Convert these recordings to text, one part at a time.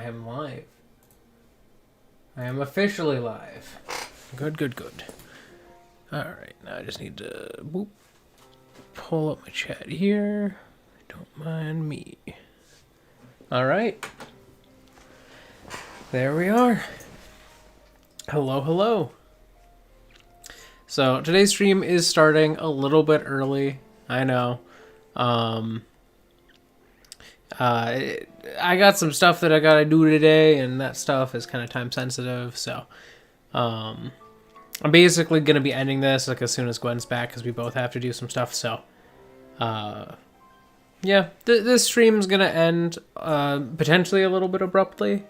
am live. I am officially live. Good, good, good. Alright, now I just need to pull up my chat here. Don't mind me. Alright. There we are. Hello, hello. So today's stream is starting a little bit early. I know. I got some stuff that I gotta do today, and that stuff is kind of time sensitive. So, I'm basically gonna be ending this like as soon as Gwen's back, because we both have to do some stuff. So, yeah, this stream's gonna end potentially a little bit abruptly,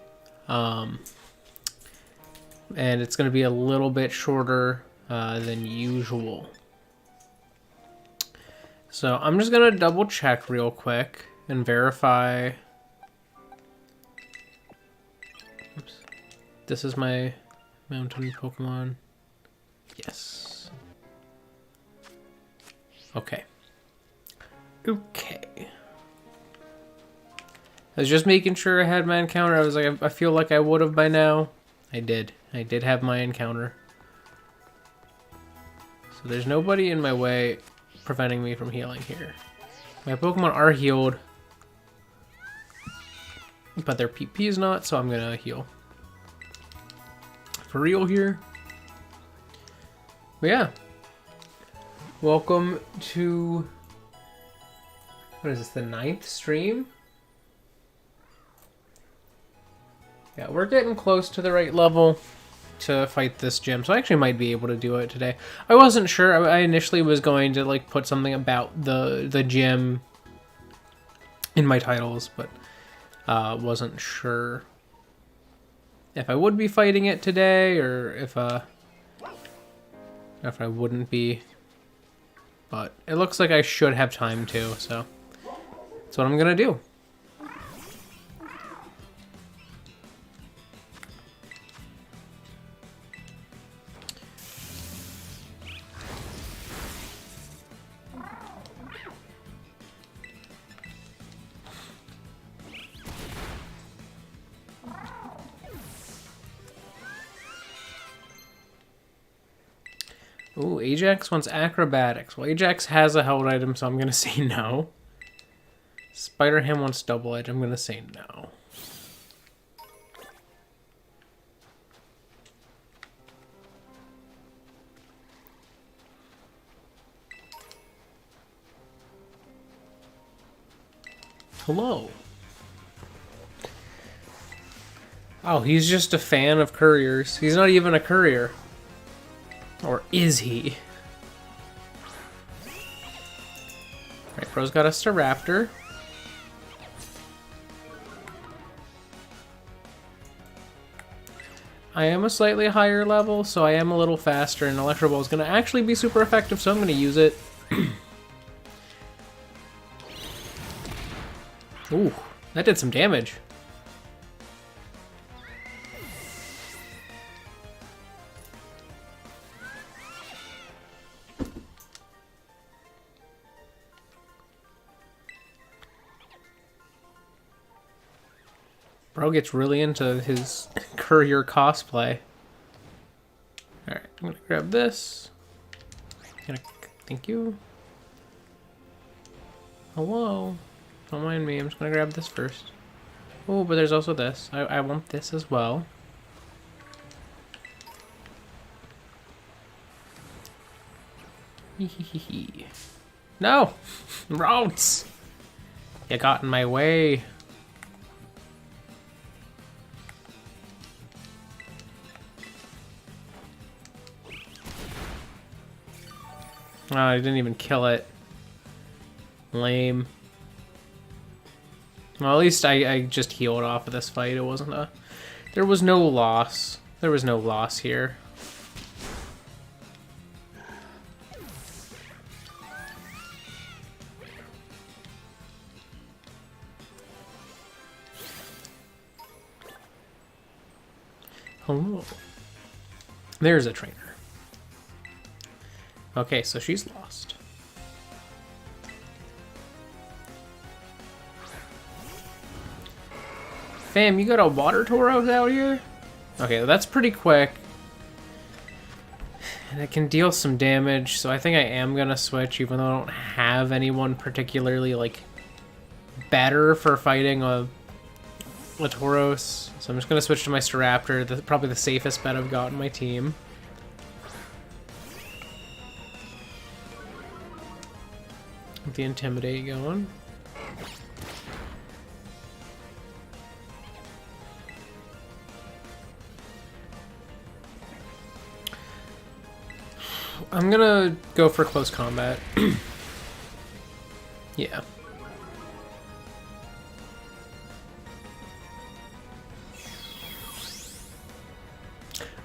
and it's gonna be a little bit shorter than usual. So I'm just gonna double check real quick and verify. Oops. This is my mountain Pokemon. Yes. Okay. Okay. I was just making sure I had my encounter. I was like, I feel like I would have by now. I did. I did have my encounter. So there's nobody in my way preventing me from healing here. My Pokemon are healed, but their PP is not, so I'm gonna heal. For real here. But yeah. Welcome to... what is this, the 9th stream? Yeah, we're getting close to the right level to fight this gym, so I actually might be able to do it today. I wasn't sure. I initially was going to like put something about the gym in my titles, but wasn't sure if I would be fighting it today or if I wouldn't be. But it looks like I should have time to, so that's what I'm gonna do. Ooh, Ajax wants acrobatics. Well, Ajax has a held item, so I'm going to say no. Spider-Ham wants double edge. I'm going to say no. Hello. Oh, he's just a fan of couriers. He's not even a courier. Or is he? Alright, Pro's got a Staraptor. I am a slightly higher level, so I am a little faster, and Electro Ball is going to actually be super effective, so I'm going to use it. Ooh, that did some damage. Bro gets really into his courier cosplay. Alright, I'm gonna grab this. Thank you. Hello. Don't mind me, I'm just gonna grab this first. Oh, but there's also this. I want this as well. Hehehe. No! Routes! You got in my way. Oh, I didn't even kill it. Lame. Well, at least I just healed off of this fight. It wasn't a... there was no loss. There was no loss here. Hello. There's a trainer. Okay, so she's lost. Fam, you got a water Tauros out here? Okay, that's pretty quick. And it can deal some damage, so I think I am gonna switch, even though I don't have anyone particularly, like, better for fighting a Tauros. So I'm just gonna switch to my Staraptor, probably the safest bet I've got in my team. With the Intimidate going. I'm gonna go for close combat. Yeah.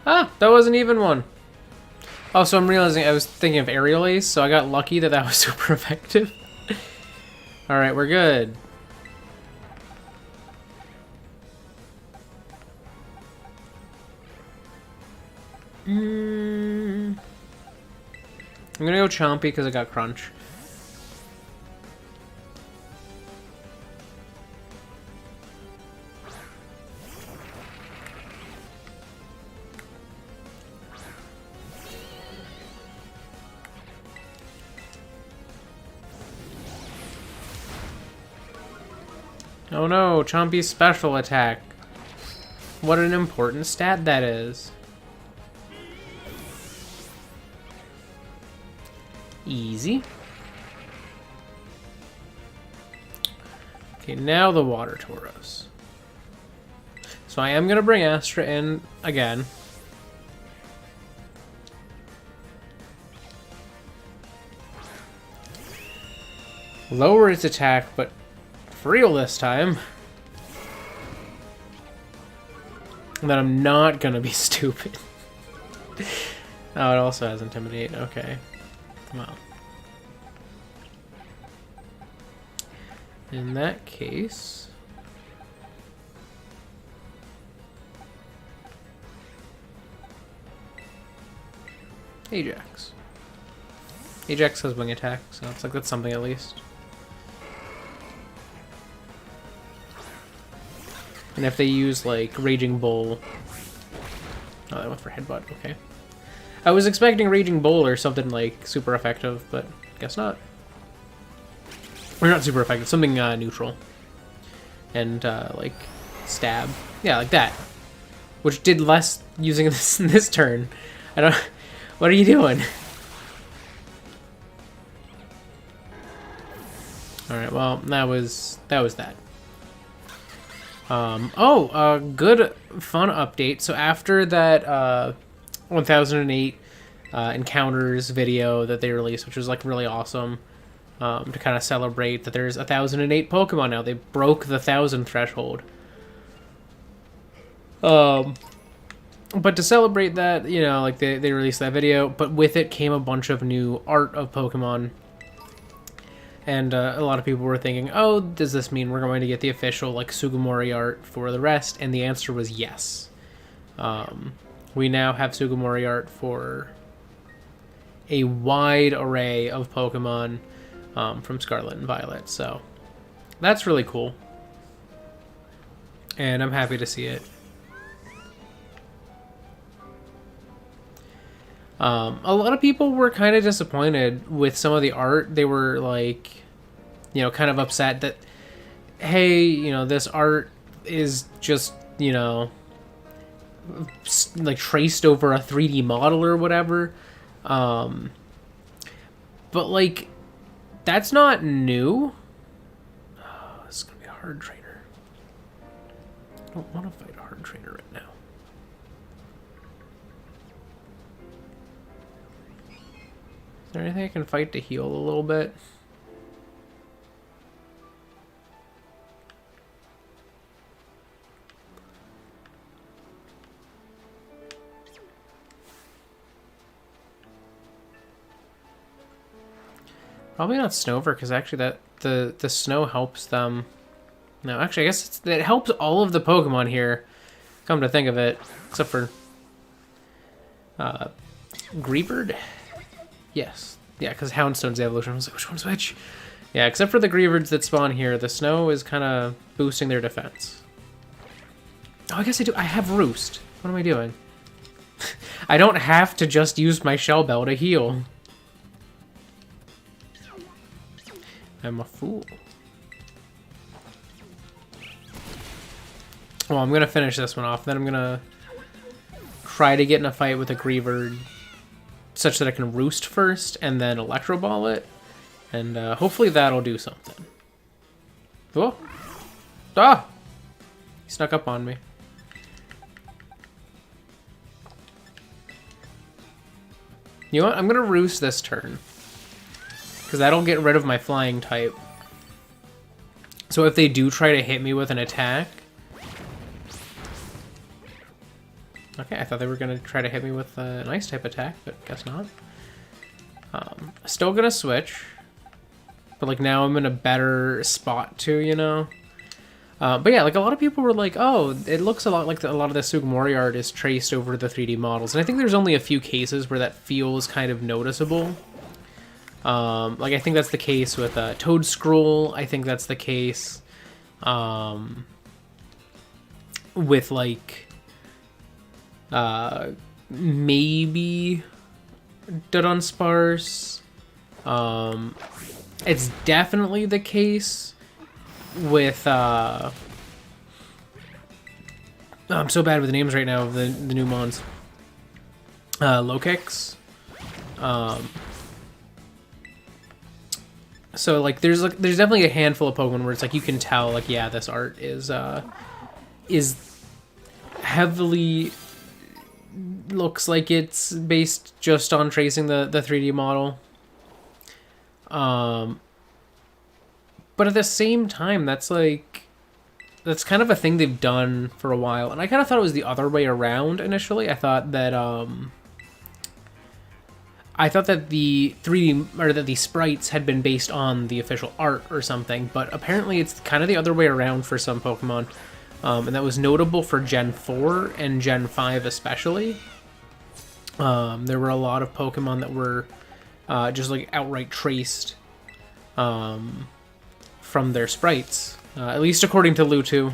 Ah, that wasn't even one. Oh, so I'm realizing I was thinking of Aerial Ace, so I got lucky that that was super effective. Alright, we're good. I'm gonna go Chompy because I got Crunch. Oh no, Chompy's special attack. What an important stat that is. Easy. Okay, now the water Tauros. So I am going to bring Astra in again. Lower its attack, but for real this time. And then I'm not going to be stupid. Oh, it also has Intimidate. Okay. Come on. In that case... Ajax. Ajax has wing attack, so it's like that's something at least. And if they use, like, Raging Bull... Oh, that went for Headbutt, okay. I was expecting Raging Bull or something, like, super effective, but guess not. Or not super effective, something neutral. And, like, Stab. Yeah, like that. Which did less using this in this turn. I don't... What are you doing? Alright, well, that was that. Good fun update. So after that 1008 encounters video that they released, which was like really awesome, to kind of celebrate that there's 1008 Pokemon now. They broke the 1,000 threshold. But to celebrate that, you know, like they released that video, but with it came a bunch of new art of Pokemon. And a lot of people were thinking, oh, does this mean we're going to get the official, like, Sugimori art for the rest? And the answer was yes. We now have Sugimori art for a wide array of Pokemon from Scarlet and Violet. So that's really cool. And I'm happy to see it. A lot of people were kind of disappointed with some of the art. They were like, you know, kind of upset that, hey, you know, this art is just, you know, like traced over a 3D model or whatever. But like, that's not new. Oh, this is gonna be a hard trainer. I don't want to fight a hard trainer right now. Is there anything I can fight to heal a little bit? Probably not Snover, because actually that the snow helps them. No, actually, I guess it helps all of the Pokemon here. Come to think of it, except for Greavard. Yes. Yeah, because Houndstone's the evolution. I was like, which one's which? Yeah, except for the Greavards that spawn here, the snow is kind of boosting their defense. Oh, I guess I do. I have Roost. What am I doing? I don't have to just use my Shell Bell to heal. I'm a fool. Well, I'm gonna finish this one off. Then I'm gonna try to get in a fight with a Griever such that I can Roost first and then Electro Ball it. And hopefully that'll do something. Oh! Ah! He snuck up on me. You know what? I'm gonna Roost this turn. Because that'll get rid of my flying type. So if they do try to hit me with an attack... Okay, I thought they were gonna try to hit me with an ice type attack, but guess not. Still gonna switch. But like now I'm in a better spot too, you know? But yeah, like a lot of people were like, oh, it looks a lot like a lot of the Sugimori art is traced over the 3D models. And I think there's only a few cases where that feels kind of noticeable. Like I think that's the case with Toad Scroll. I think that's the case with like maybe Dunsparce. It's definitely the case with I'm so bad with the names right now of the new mons. Lokix. So like there's definitely a handful of Pokemon where it's like you can tell like yeah, this art is heavily looks like it's based just on tracing the 3D model. But at the same time, that's kind of a thing they've done for a while, and I kind of thought it was the other way around initially. I thought that the 3D or that the sprites had been based on the official art or something, but apparently it's kind of the other way around for some Pokemon, and that was notable for Gen 4 and Gen 5 especially. There were a lot of Pokemon that were just like outright traced from their sprites, at least according to Lutu.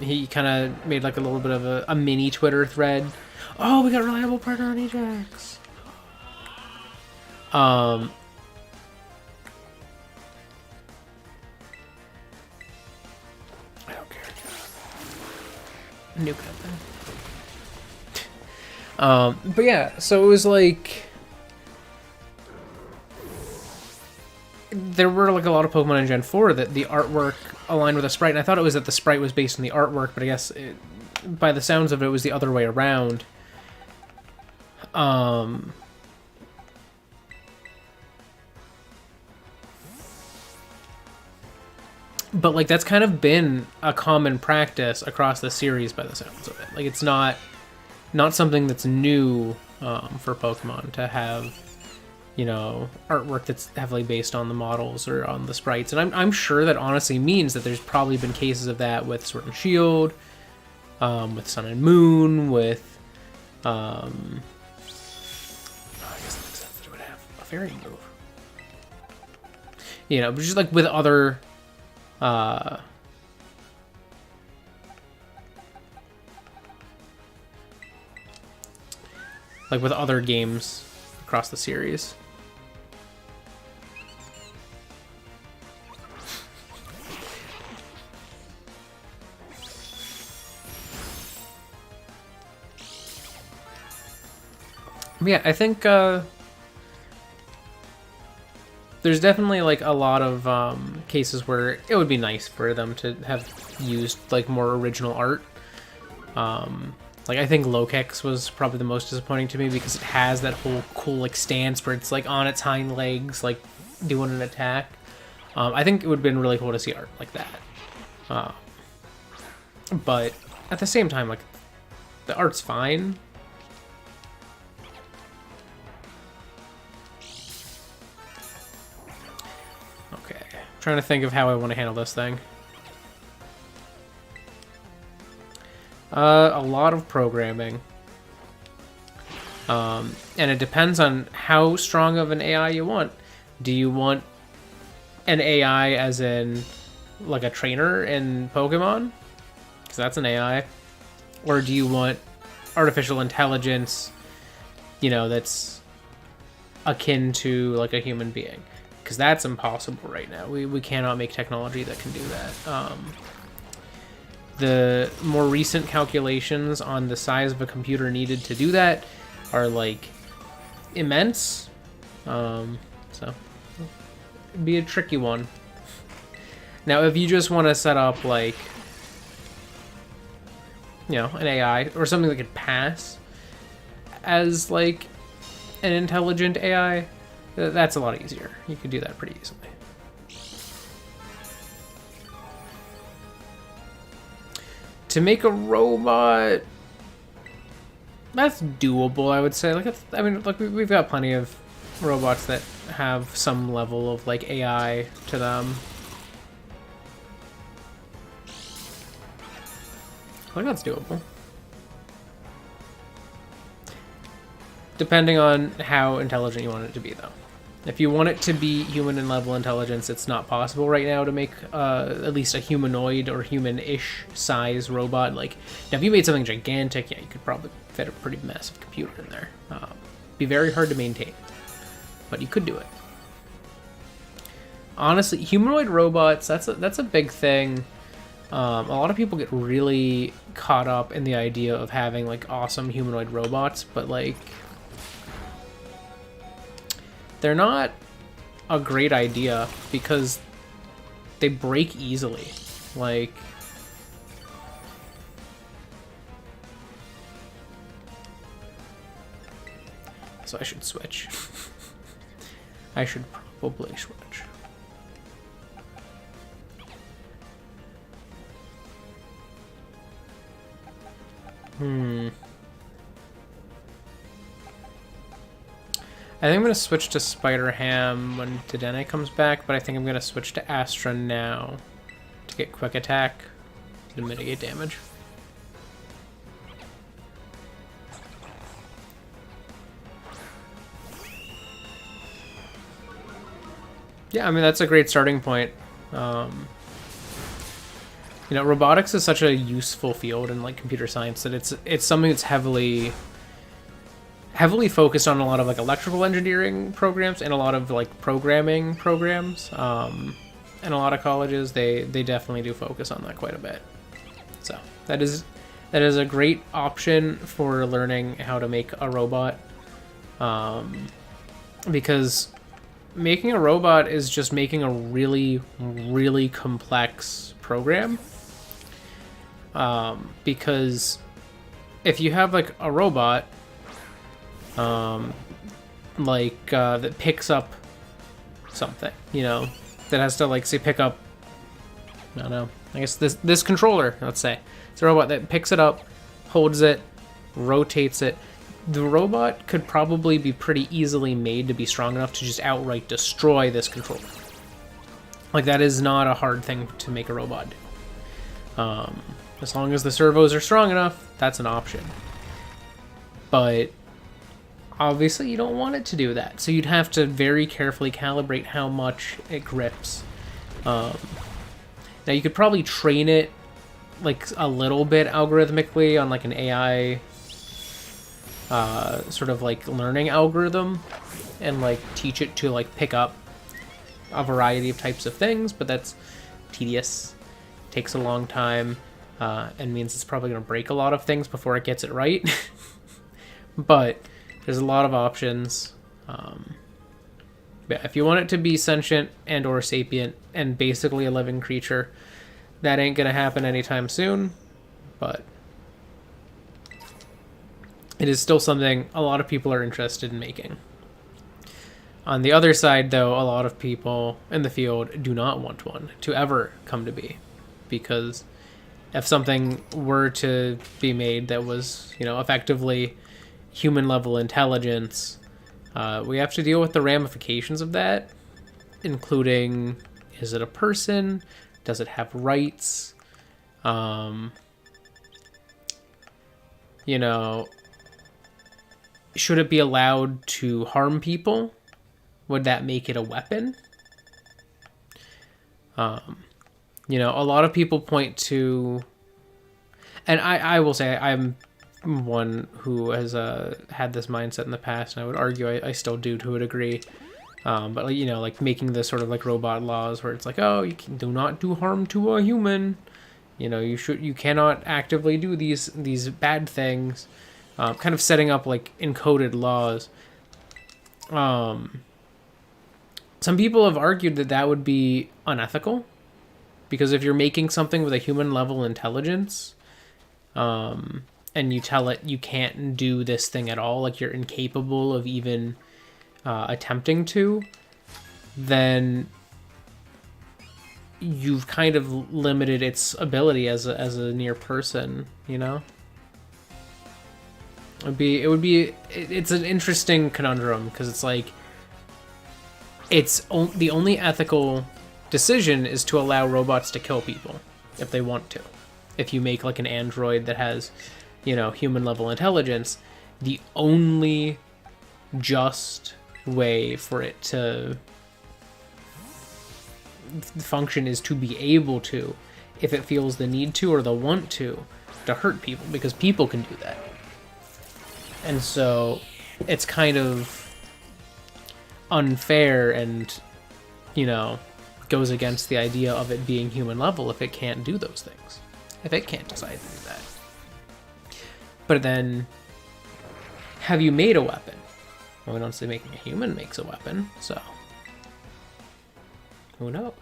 He kind of made like a little bit of a mini Twitter thread. Oh, we got reliable partner on Ajax. I don't care. Nuke that thing. But yeah, so it was like there were like a lot of Pokemon in Gen 4 that the artwork aligned with a sprite, and I thought it was that the sprite was based on the artwork, but I guess by the sounds of it was the other way around. But like that's kind of been a common practice across the series by the sounds of it. Like it's not something that's new for Pokemon to have, you know, artwork that's heavily based on the models or on the sprites. And I'm sure that honestly means that there's probably been cases of that with Sword and Shield, with Sun and Moon, with I guess that makes sense that it would have a fairy move. You know, but just like with other like with other games across the series. Yeah, I think there's definitely like a lot of cases where it would be nice for them to have used like more original art. Like I think Lokix was probably the most disappointing to me because it has that whole cool like stance where it's like on its hind legs, like doing an attack. I think it would have been really cool to see art like that. But at the same time, like the art's fine. Okay, I'm trying to think of how I want to handle this thing. A lot of programming. And it depends on how strong of an AI you want. Do you want an AI as in like a trainer in Pokemon? Because that's an AI. Or do you want artificial intelligence, you know, that's akin to like a human being? Because that's impossible right now. We cannot make technology that can do that. The more recent calculations on the size of a computer needed to do that are like immense. So it'd be a tricky one. Now, if you just want to set up like, you know, an AI or something that could pass as like an intelligent AI, that's a lot easier. You could do that pretty easily. To make a robot, that's doable, I would say. Like, I mean, like we've got plenty of robots that have some level of like AI to them. I think that's doable. Depending on how intelligent you want it to be, though. If you want it to be human in level intelligence, it's not possible right now to make at least a humanoid or human-ish size robot. Like, now if you made something gigantic, yeah, you could probably fit a pretty massive computer in there. Be very hard to maintain, but you could do it. Honestly, humanoid robots, that's a big thing. A lot of people get really caught up in the idea of having like awesome humanoid robots, but like they're not a great idea because they break easily. Like, so I should switch. I should probably switch. I think I'm going to switch to Spider-Ham when Dedenne comes back, but I think I'm going to switch to Astra now to get quick attack to mitigate damage. Yeah, I mean, that's a great starting point. You know, robotics is such a useful field in like computer science that it's something that's heavily focused on a lot of like electrical engineering programs and a lot of like programming programs. In a lot of colleges, they definitely do focus on that quite a bit. So that is a great option for learning how to make a robot, because making a robot is just making a really, really complex program. Because if you have like a robot, that picks up something, you know, that has to like say pick up, I don't know, I guess this controller, let's say. It's a robot that picks it up, holds it, rotates it. The robot could probably be pretty easily made to be strong enough to just outright destroy this controller. Like, that is not a hard thing to make a robot do. As long as the servos are strong enough, that's an option. But obviously you don't want it to do that, so you'd have to very carefully calibrate how much it grips. Now you could probably train it like a little bit algorithmically on like an AI sort of like learning algorithm and like teach it to like pick up a variety of types of things, but that's tedious, takes a long time, and means it's probably going to break a lot of things before it gets it right. But there's a lot of options. Yeah, if you want it to be sentient and or sapient and basically a living creature, that ain't going to happen anytime soon, but it is still something a lot of people are interested in making. On the other side, though, a lot of people in the field do not want one to ever come to be, because if something were to be made that was, you know, effectively human level intelligence, we have to deal with the ramifications of that, including, is it a person? Does it have rights? You know, should it be allowed to harm people? Would that make it a weapon? You know, a lot of people point to... And I will say I'm one who has had this mindset in the past, and I would argue I still do to a degree. But like, you know, like making the sort of like robot laws where it's like, oh, do not do harm to a human. You know, you cannot actively do these bad things. Kind of setting up like encoded laws. Some people have argued that that would be unethical, because if you're making something with a human level intelligence, and you tell it you can't do this thing at all, like you're incapable of even attempting to, then you've kind of limited its ability as a near person, you know? It's an interesting conundrum, because it's like, the only ethical decision is to allow robots to kill people if they want to. If you make like an android that has, you know, human level intelligence, the only just way for it to function is to be able to, if it feels the need to or the want to hurt people, because people can do that. And so it's kind of unfair and, you know, goes against the idea of it being human level if it can't do those things, if it can't decide to do that. But then, have you made a weapon? Well, we don't say making a human makes a weapon, so who knows?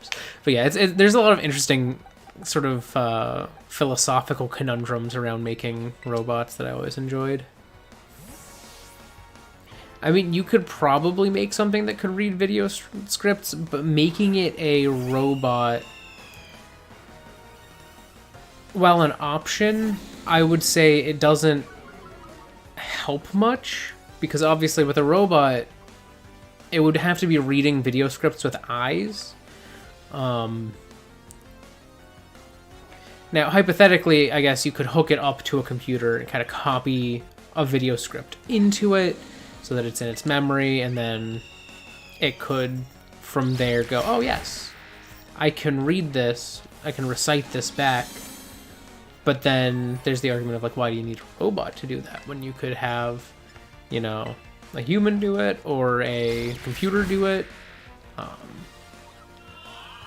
But yeah, there's a lot of interesting sort of philosophical conundrums around making robots that I always enjoyed. I mean, you could probably make something that could read video scripts, but making it a robot, while an option, I would say it doesn't help much, because obviously with a robot, it would have to be reading video scripts with eyes. Now, hypothetically, I guess you could hook it up to a computer and kind of copy a video script into it, so that it's in its memory, and then it could, from there, go, oh yes, I can read this, I can recite this back. But then there's the argument of, like, why do you need a robot to do that when you could have, you know, a human do it, or a computer do it,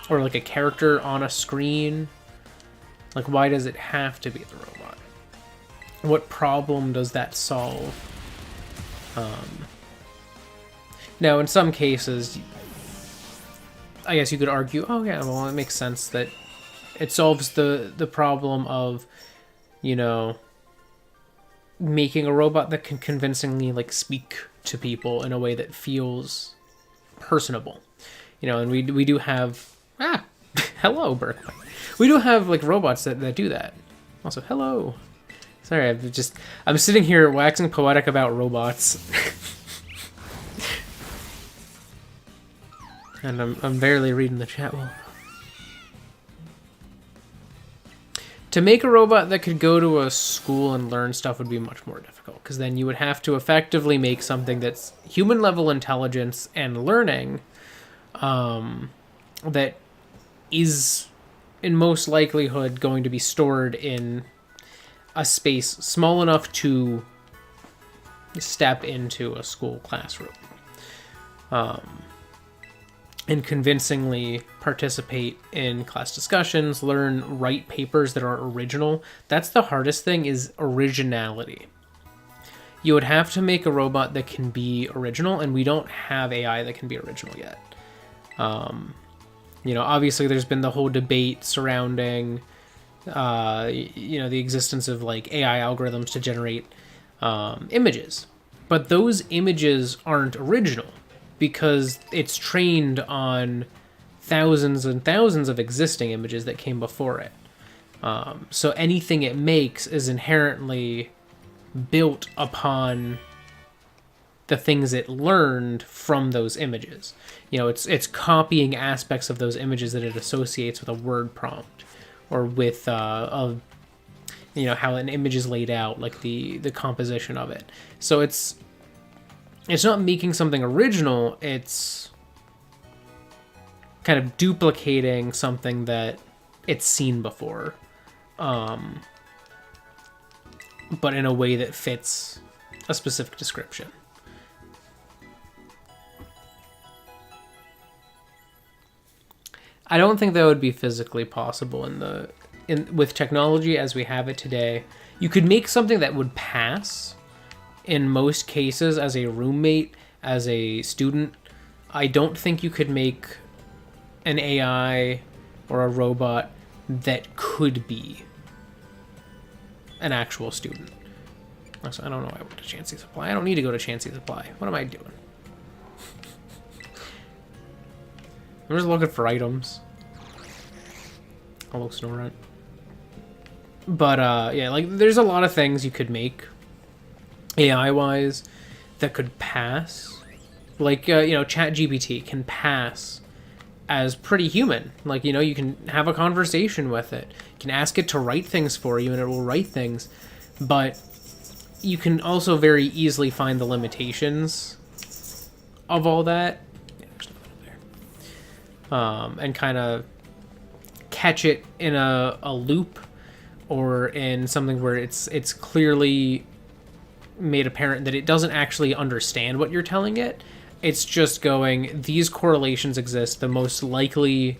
or like a character on a screen? Like, why does it have to be the robot? What problem does that solve? Now, in some cases, I guess you could argue, oh yeah, well, it makes sense that it solves the problem of, you know, making a robot that can convincingly, like, speak to people in a way that feels personable. You know, and we do have, hello, Berkeley. We do have, like, robots that do that. Also, hello. Sorry, I'm sitting here waxing poetic about robots. And I'm barely reading the chat well. To make a robot that could go to a school and learn stuff would be much more difficult, because then you would have to effectively make something that's human level intelligence and learning, that is in most likelihood going to be stored in a space small enough to step into a school classroom, and convincingly participate in class discussions, write papers that are original. That's the hardest thing, is originality. You would have to make a robot that can be original, and we don't have AI that can be original yet. You know, obviously there's been the whole debate surrounding, you know, the existence of, like, AI algorithms to generate images. But those images aren't original, because it's trained on thousands and thousands of existing images that came before it. So anything it makes is inherently built upon the things it learned from those images. You know, it's copying aspects of those images that it associates with a word prompt, or with you know, how an image is laid out, like the composition of it. So it's not making something original, it's kind of duplicating something that it's seen before. but in a way that fits a specific description. I don't think that would be physically possible with technology as we have it today. You could make something that would pass in most cases as a roommate, as a student. I don't think you could make an AI or a robot that could be an actual student. Also, I don't know why I went to Chansey Supply. I don't need to go to Chansey Supply. What am I doing? I'm just looking for items. Hello, Snorunt. But, yeah, like, there's a lot of things you could make, AI-wise, that could pass. Like, you know, ChatGPT can pass as pretty human. Like, you know, you can have a conversation with it. You can ask it to write things for you, and it will write things. But you can also very easily find the limitations of all that. Yeah, there's nothing there. And kind of catch it in a loop or in something where it's clearly made apparent that it doesn't actually understand what you're telling it. It's just going, these correlations exist. The most likely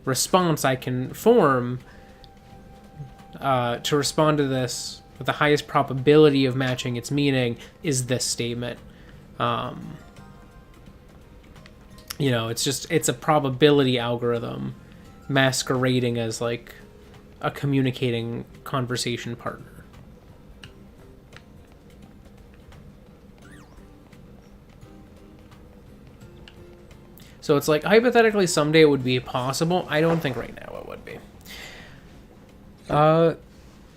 response I can form to respond to this with the highest probability of matching its meaning is this statement. You know, it's a probability algorithm masquerading as like a communicating conversation partner. So it's like, hypothetically, someday it would be possible. I don't think right now it would be.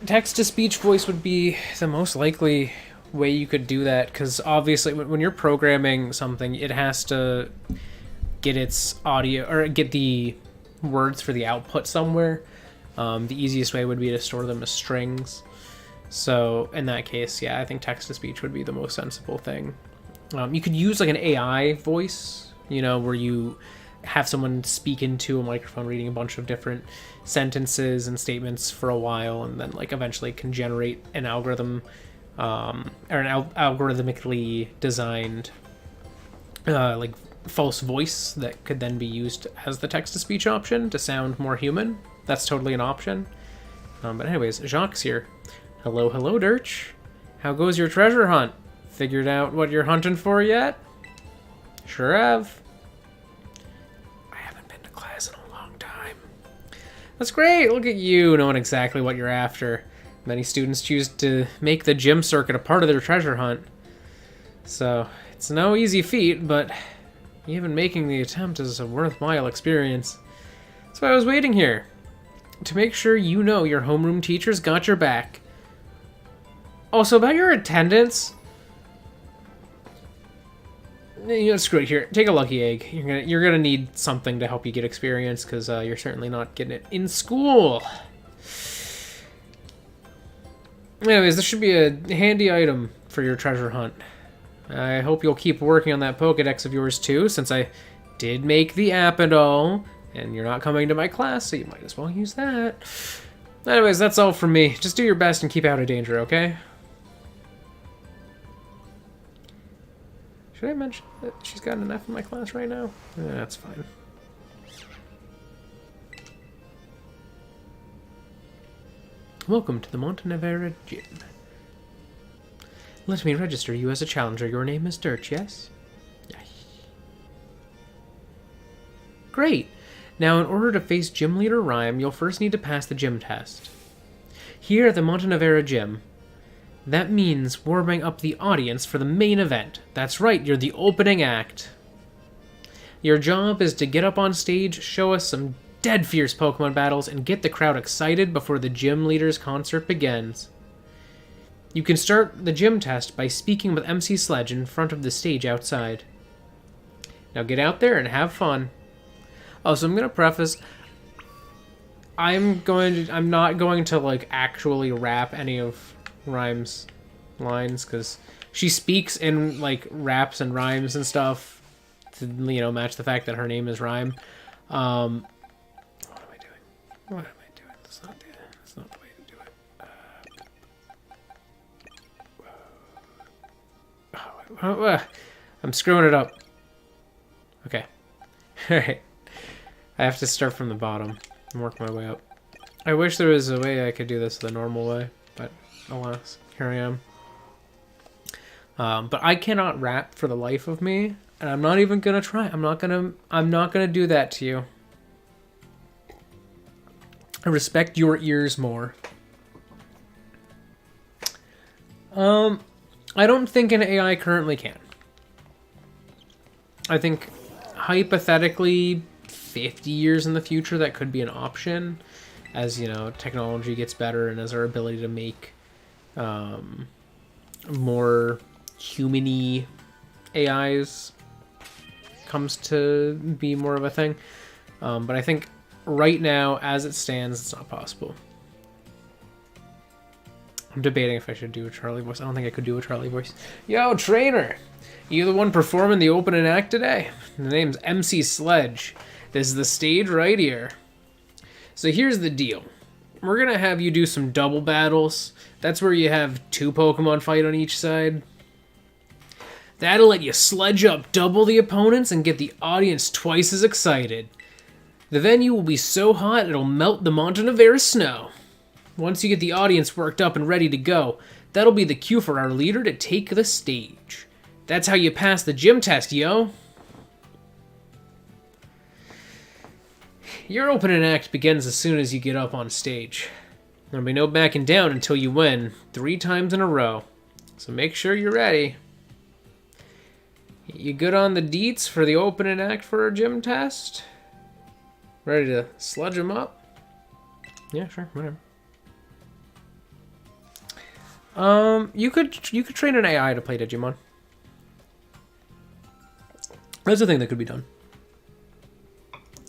Text-to-speech voice would be the most likely way you could do that, because obviously when you're programming something, it has to get its audio, or get the words for the output somewhere. The easiest way would be to store them as strings. So in that case, yeah, I think text-to-speech would be the most sensible thing. You could use like an AI voice, you know, where you have someone speak into a microphone reading a bunch of different sentences and statements for a while, and then like eventually can generate an algorithm or an algorithmically designed like false voice that could then be used as the text-to-speech option to sound more human. That's totally an option. But anyways, Jacques here. Hello, hello, Durch. How goes your treasure hunt? Figured out what you're hunting for yet? Sure have. I haven't been to class in a long time. That's great. Look at you knowing exactly what you're after. Many students choose to make the gym circuit a part of their treasure hunt. So, it's no easy feat, but even making the attempt is a worthwhile experience. That's why I was waiting here. To make sure you know your homeroom teacher's got your back. Also, about your attendance... You know, screw it. Here, take a lucky egg. You're gonna need something to help you get experience, because you're certainly not getting it in school. Anyways, this should be a handy item for your treasure hunt. I hope you'll keep working on that Pokédex of yours too, since I did make the app and all, and you're not coming to my class, so you might as well use that. Anyways, that's all from me. Just do your best and keep out of danger, okay? Should I mention that she's got an F in my class right now? That's fine. Welcome to the Montenevera Gym. Let me register you as a challenger. Your name is Durch, yes? Yes. Great. Now, in order to face Gym Leader Rhyme, you'll first need to pass the gym test. Here at the Montenevera Gym, that means warming up the audience for the main event. That's right, you're the opening act. Your job is to get up on stage, show us some dead fierce Pokemon battles, and get the crowd excited before the gym leader's concert begins. You can start the gym test by speaking with MC Sledge in front of the stage outside. Now get out there and have fun. Oh, so I'm going to preface, I'm not going to like actually rap any of Rhyme's lines, because she speaks in like raps and rhymes and stuff to, you know, match the fact that her name is Rhyme. What am I doing? What am I doing? That's not the way to do it. I'm screwing it up. Okay. Alright. I have to start from the bottom and work my way up. I wish there was a way I could do this the normal way, but alas, here I am. But I cannot rap for the life of me, and I'm not even gonna try. I'm not gonna do that to you. I respect your ears more. I don't think an AI currently can. I think hypothetically 50 years in the future that could be an option as, you know, technology gets better and as our ability to make more human-y AIs comes to be more of a thing. But I think right now, as it stands, it's not possible. I'm debating if I should do a Charlie voice. I don't think I could do a Charlie voice. Yo, trainer! You the one performing the opening act today? The name's MC Sledge. This is the stage right here. So here's the deal. We're gonna have you do some double battles. That's where you have 2 Pokemon fight on each side. That'll let you sledge up double the opponents and get the audience twice as excited. The venue will be so hot it'll melt the MONTENEVERA snow. Once you get the audience worked up and ready to go, that'll be the cue for our leader to take the stage. That's how you pass the gym test, yo! Your opening act begins as soon as you get up on stage. There'll be no backing down until you win 3 times in a row. So make sure you're ready. You good on the deets for the opening act for our gym test? Ready to sludge them up? Yeah, sure, whatever. You could train an AI to play Digimon. That's a thing that could be done.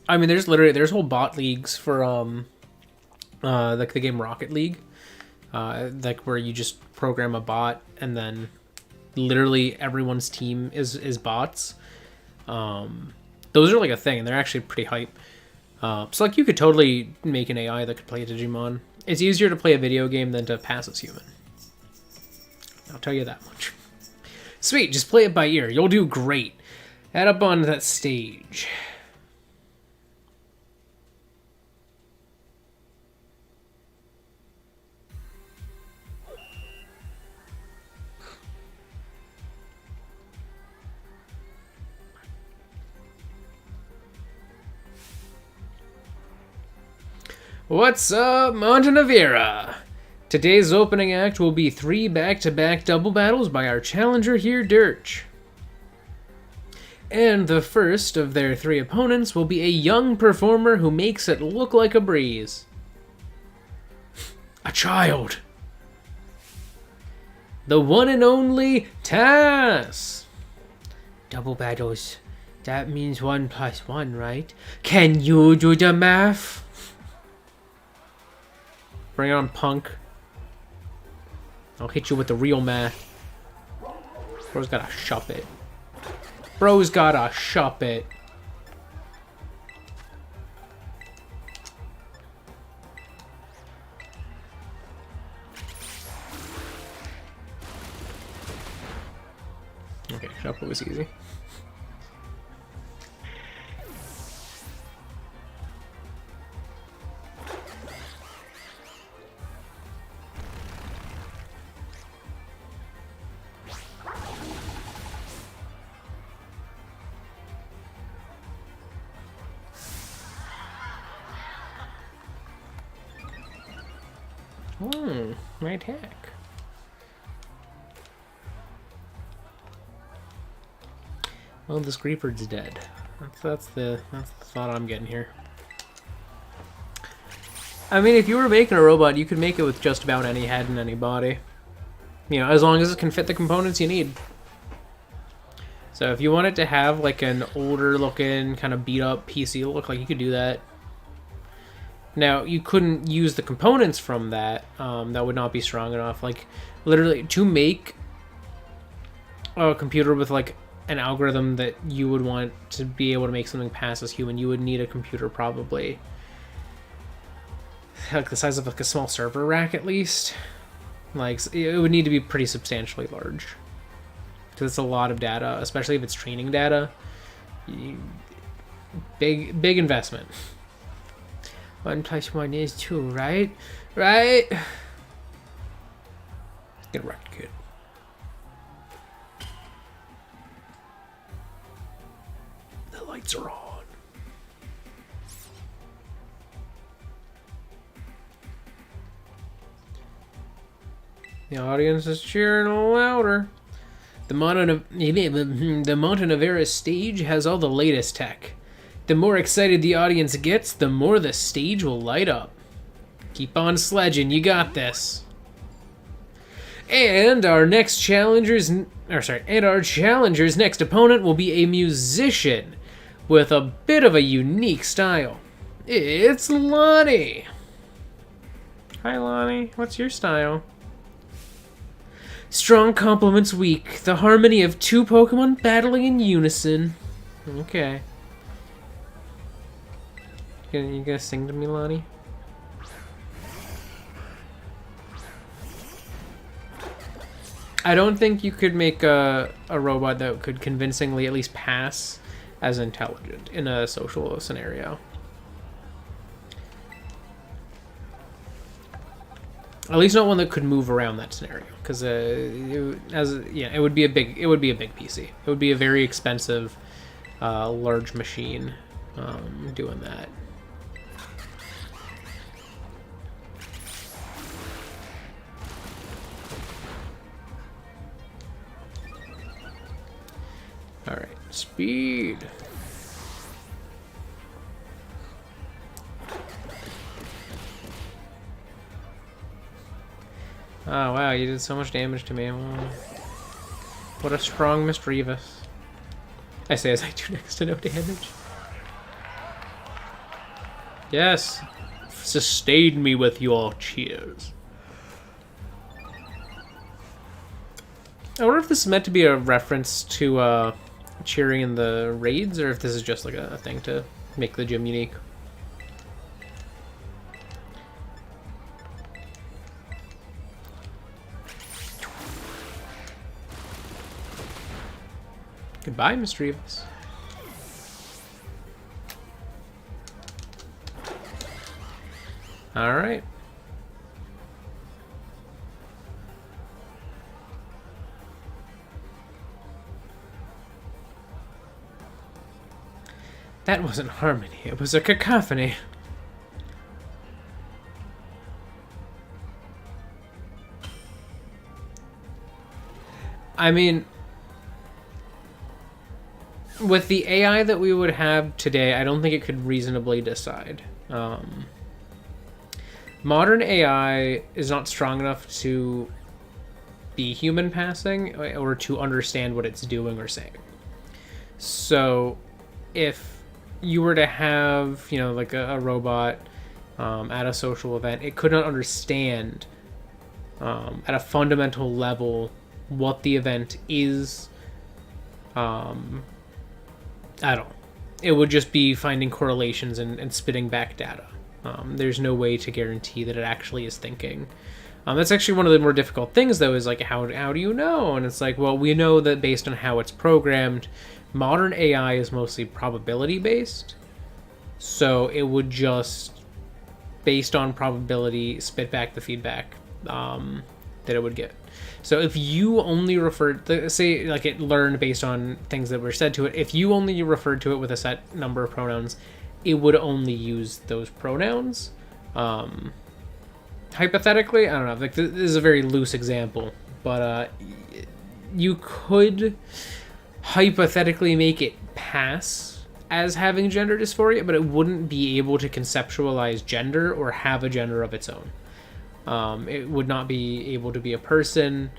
I mean, there's whole bot leagues for like the game Rocket League, like where you just program a bot and then literally everyone's team is bots. Those are like a thing, and they're actually pretty hype. So like you could totally make an AI that could play Digimon. It's easier to play a video game than to pass as human. I'll tell you that much. Sweet, just play it by ear. You'll do great. Head up onto that stage. What's up, MONTENEVERA? Today's opening act will be 3 back-to-back double battles by our challenger here, Durch. And the first of their 3 opponents will be a young performer who makes it look like a breeze. A child. The one and only Tass. Double battles. That means 1 + 1, right? Can you do the math? Bring it on, punk. I'll hit you with the real math. Bro's gotta shop it. Bro's gotta shop it. Okay, shop it was easy. My attack. Well, this Greepard's dead. That's the thought I'm getting here. I mean, if you were making a robot, you could make it with just about any head and any body. You know, as long as it can fit the components you need. So if you want it to have like an older looking, kind of beat up PC look, like you could do that. Now, you couldn't use the components from that. That would not be strong enough. Like, literally, to make a computer with, like, an algorithm that you would want to be able to make something pass as human, you would need a computer probably, like, the size of, like, a small server rack, at least. Like, it would need to be pretty substantially large because it's a lot of data, especially if it's training data. Big investment. 1 + 1 is 2, right? Right? Get wrecked, kid. The lights are on. The audience is cheering louder. The Montenevera stage has all the latest tech. The more excited the audience gets, the more the stage will light up. Keep on sledging, you got this. And our challenger's next opponent will be a musician with a bit of a unique style. It's Lonnie. Hi, Lonnie. What's your style? Strong complements weak. The harmony of 2 Pokemon battling in unison. Okay. You gonna sing to me, Lonnie? I don't think you could make a robot that could convincingly at least pass as intelligent in a social scenario. At least not one that could move around that scenario, because it would be a big PC. It would be a very expensive, large machine doing that. All right, speed. Oh, wow, you did so much damage to me. What a strong Misdreavus. I say as I do next to no damage. Yes. Sustain me with your cheers. I wonder if this is meant to be a reference to cheering in the raids, or if this is just like a thing to make the gym unique. Goodbye, Misdreavus. All right. That wasn't harmony, it was a cacophony. I mean, with the AI that we would have today, I don't think it could reasonably decide. Modern AI is not strong enough to be human passing or to understand what it's doing or saying. So if you were to have, you know, like a robot at a social event, it could not understand at a fundamental level what the event is at all. It would just be finding correlations and spitting back data. There's no way to guarantee that it actually is thinking. That's actually one of the more difficult things, though, is like, how do you know? And it's like, well, we know that based on how it's programmed. Modern AI is mostly probability based, so it would just, based on probability, spit back the feedback that it would get. So if you only referred to, say, like it learned based on things that were said to it, if you only referred to it with a set number of pronouns, it would only use those pronouns. Hypothetically, I don't know, like this is a very loose example, but you could hypothetically make it pass as having gender dysphoria, but it wouldn't be able to conceptualize gender or have a gender of its own. It would not be able to be a person.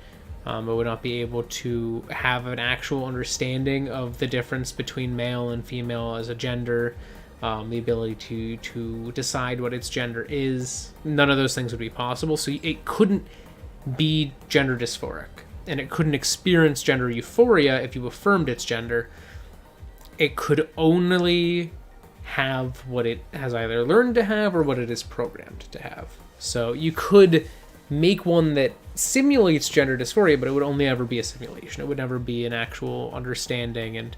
It would not be able to have an actual understanding of the difference between male and female as a gender, the ability to decide what its gender is. None of those things would be possible, so it couldn't be gender dysphoric. And it couldn't experience gender euphoria if you affirmed its gender. It could only have what it has either learned to have or what it is programmed to have. So you could make one that simulates gender dysphoria, but it would only ever be a simulation. It would never be an actual understanding and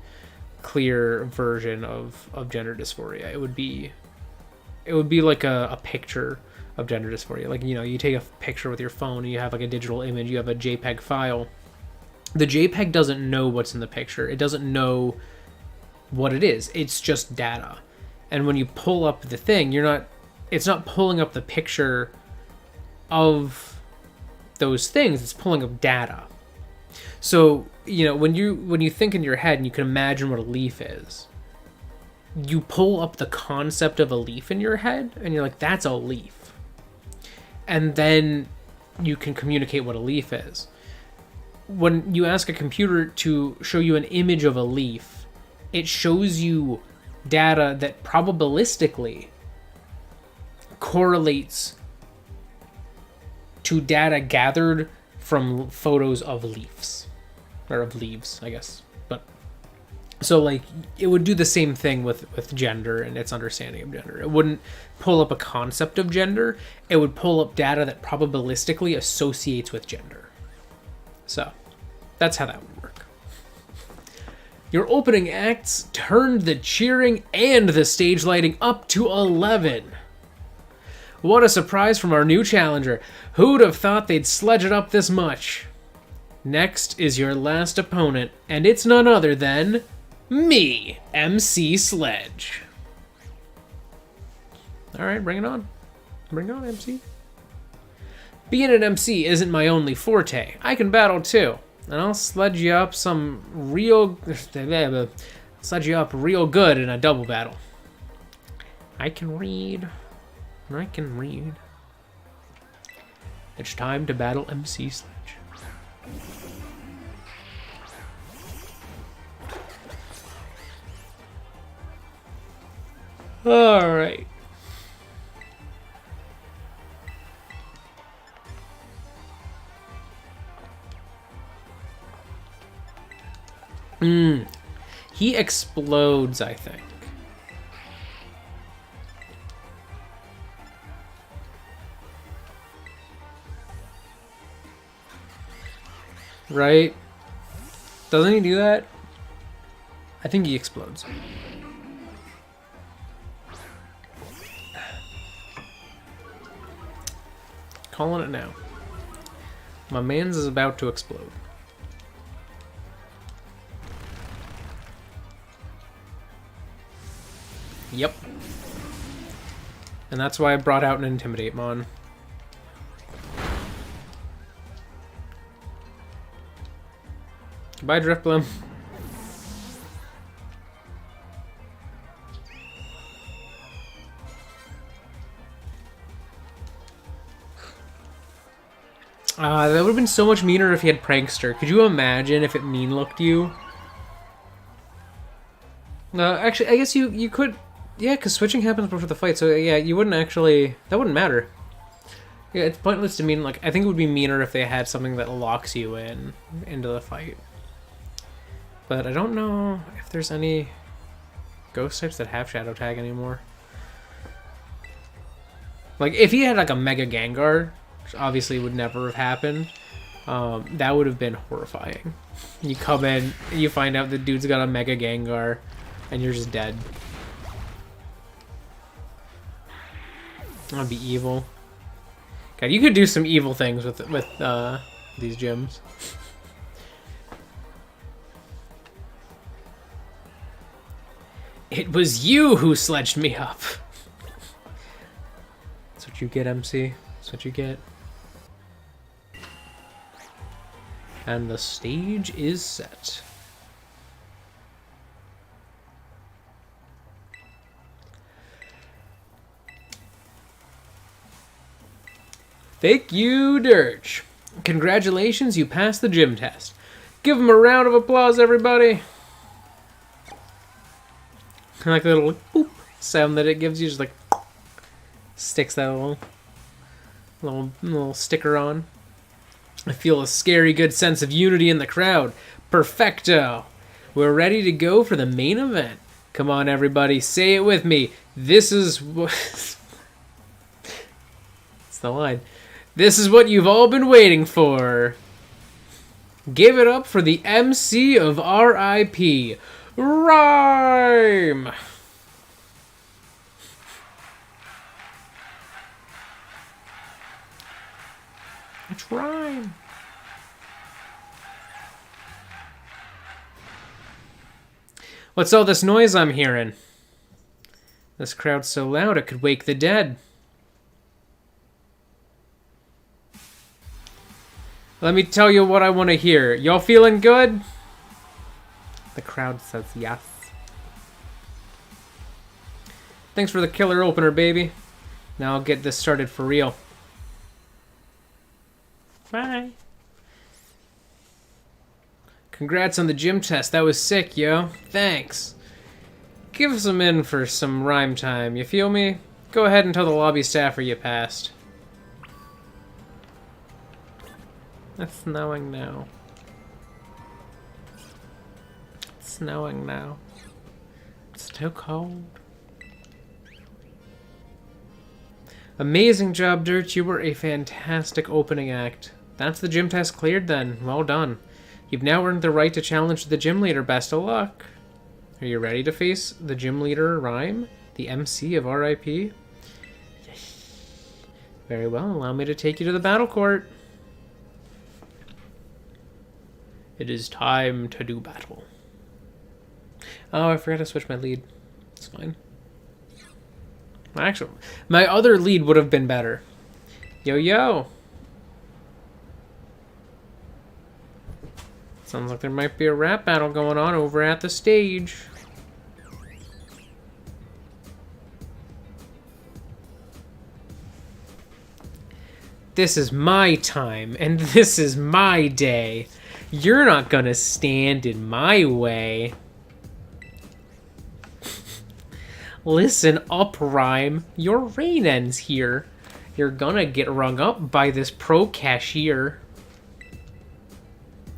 clear version of gender dysphoria. It would be like a picture of gender dysphoria. Like, you know, you take a picture with your phone and you have like a digital image, you have a JPEG file. The JPEG doesn't know what's in the picture. It doesn't know what it is. It's just data. And when you pull up the thing, it's not pulling up the picture of those things, it's pulling up data. So, you know, when you think in your head and you can imagine what a leaf is, you pull up the concept of a leaf in your head and you're like, that's a leaf. And then you can communicate what a leaf is. When you ask a computer to show you an image of a leaf, it shows you data that probabilistically correlates to data gathered from photos of leaves. Or of leaves, I guess. But so, like, it would do the same thing with gender and its understanding of gender. It wouldn't pull up a concept of gender. It would pull up data that probabilistically associates with gender. So, that's how that would work. Your opening acts turned the cheering and the stage lighting up to 11. What a surprise from our new challenger. Who'd have thought they'd sledge it up this much? Next is your last opponent, and it's none other than me, MC Sledge. Alright, bring it on. Bring it on, MC. Being an MC isn't my only forte. I can battle too. And I'll sledge you up real good in a double battle. I can read. I can read. It's time to battle MC Sledge. Alright. He explodes, I think. Right? Doesn't he do that? I think he explodes. Calling it now. My man's is about to explode. Yep. And that's why I brought out an Intimidate Mon. Goodbye, Driftbloom. That would have been so much meaner if he had Prankster. Could you imagine if it mean-looked you? Actually, I guess you could... Yeah, because switching happens before the fight, so yeah, you wouldn't actually... That wouldn't matter. Yeah, it's pointless to mean, like, I think it would be meaner if they had something that locks you into the fight. But I don't know if there's any ghost types that have Shadow Tag anymore. Like, if he had, like, a Mega Gengar, which obviously would never have happened, that would have been horrifying. You come in, you find out the dude's got a Mega Gengar, and you're just dead. That'd be evil. God, you could do some evil things with these gyms. It was you who sledged me up. That's what you get, MC. That's what you get. And the stage is set. Thank you, Durch. Congratulations, you passed the gym test. Give him a round of applause, everybody. I like the little boop sound that it gives you, just like sticks that little sticker on. I feel a scary good sense of unity in the crowd. Perfecto. We're ready to go for the main event. Come on, everybody, say it with me. This is what... It's the line. This is what you've all been waiting for. Give it up for the MC of RIP, Rhyme! It's Rhyme. What's all this noise I'm hearing? This crowd's so loud it could wake the dead. Let me tell you what I want to hear. Y'all feeling good? The crowd says yes. Thanks for the killer opener, baby. Now I'll get this started for real. Bye. Congrats on the gym test. That was sick, yo. Thanks. Give us some in for some rhyme time. You feel me? Go ahead and tell the lobby staffer you passed. It's snowing now. It's snowing now. It's too cold. Amazing job, Dirt. You were a fantastic opening act. That's the gym test cleared then. Well done. You've now earned the right to challenge the gym leader. Best of luck. Are you ready to face the gym leader, Rhyme? The MC of RIP? Yes. Very well. Allow me to take you to the battle court. It is time to do battle. Oh, I forgot to switch my lead. It's fine. Actually, my other lead would have been better. Yo, yo. Sounds like there might be a rap battle going on over at the stage. This is my time, and this is my day. You're not gonna stand in my way. Listen up, Rhyme. Your reign ends here. You're gonna get rung up by this pro cashier.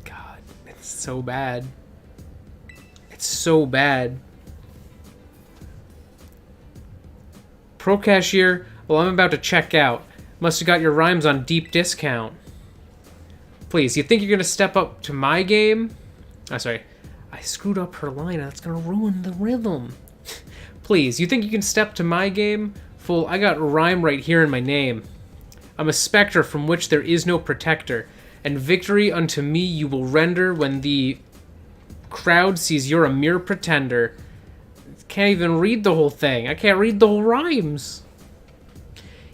God, it's so bad. It's so bad. Pro cashier, well, I'm about to check out. Must have got your rhymes on deep discount. Please, you think you're gonna step up to my game? Oh, sorry. I screwed up her line. That's gonna ruin the rhythm. Please, you think you can step to my game? Fool, I got rhyme right here in my name. I'm a specter from which there is no protector, and victory unto me you will render when the crowd sees you're a mere pretender. Can't even read the whole thing. I can't read the whole rhymes.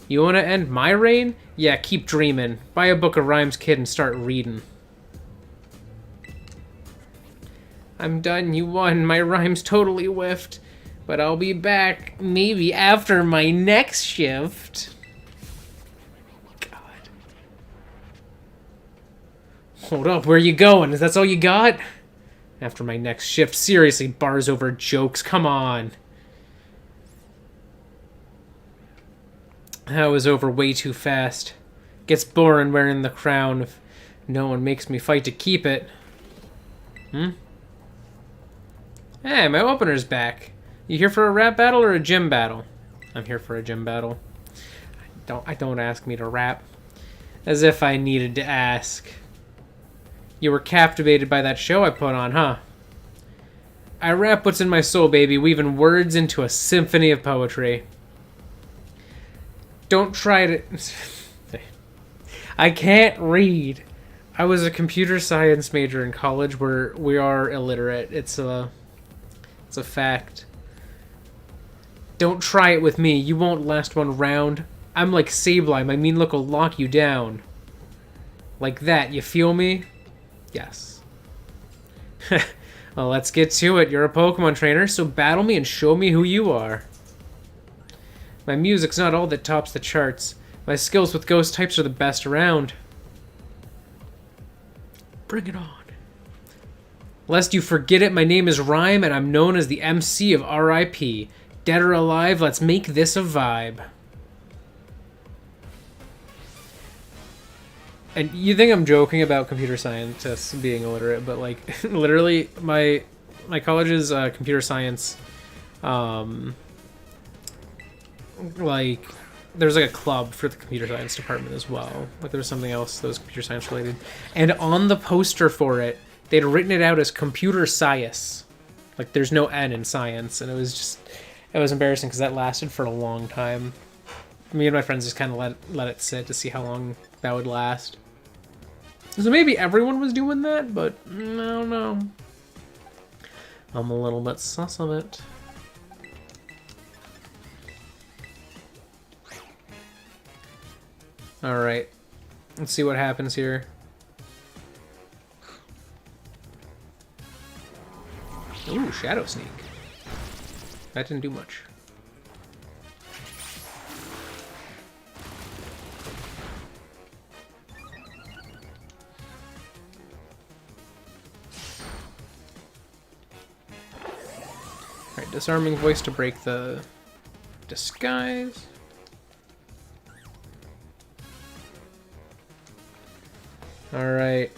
You want to end my reign? Yeah, keep dreaming. Buy a book of rhymes, kid, and start reading. I'm done. You won. My rhymes totally whiffed. But I'll be back maybe after my next shift. God. Hold up. Where are you going? Is that all you got? After my next shift. Seriously, bars over jokes. Come on. That was over way too fast. Gets boring wearing the crown if no one makes me fight to keep it. Hey, my opener's back. You here for a rap battle or a gym battle? I'm here for a gym battle. Don't ask me to rap. As if I needed to ask. You were captivated by that show I put on, huh? I rap what's in my soul, baby, weaving words into a symphony of poetry. Don't try to... I can't read. I was a computer science major in college where we are illiterate. It's a fact. Don't try it with me. You won't last one round. I'm like Sableye. My mean look will lock you down. Like that. You feel me? Yes. Well, let's get to it. You're a Pokemon trainer, so battle me and show me who you are. My music's not all that tops the charts. My skills with ghost types are the best around. Bring it on. Lest you forget it, my name is Rhyme, and I'm known as the MC of RIP. Dead or alive, let's make this a vibe. And you think I'm joking about computer scientists being illiterate, but like, literally, my college's computer science, like, there's like a club for the computer science department as well. Like there was something else that was computer science related. And on the poster for it, they'd written it out as computer science. Like there's no N in science, and it was embarrassing because that lasted for a long time. Me and my friends just kind of let it sit to see how long that would last. So maybe everyone was doing that, but I don't know. I'm a little bit sus of it. Alright. Let's see what happens here. Ooh, Shadow Sneak. That didn't do much. Alright, Disarming Voice to break the disguise. Alright.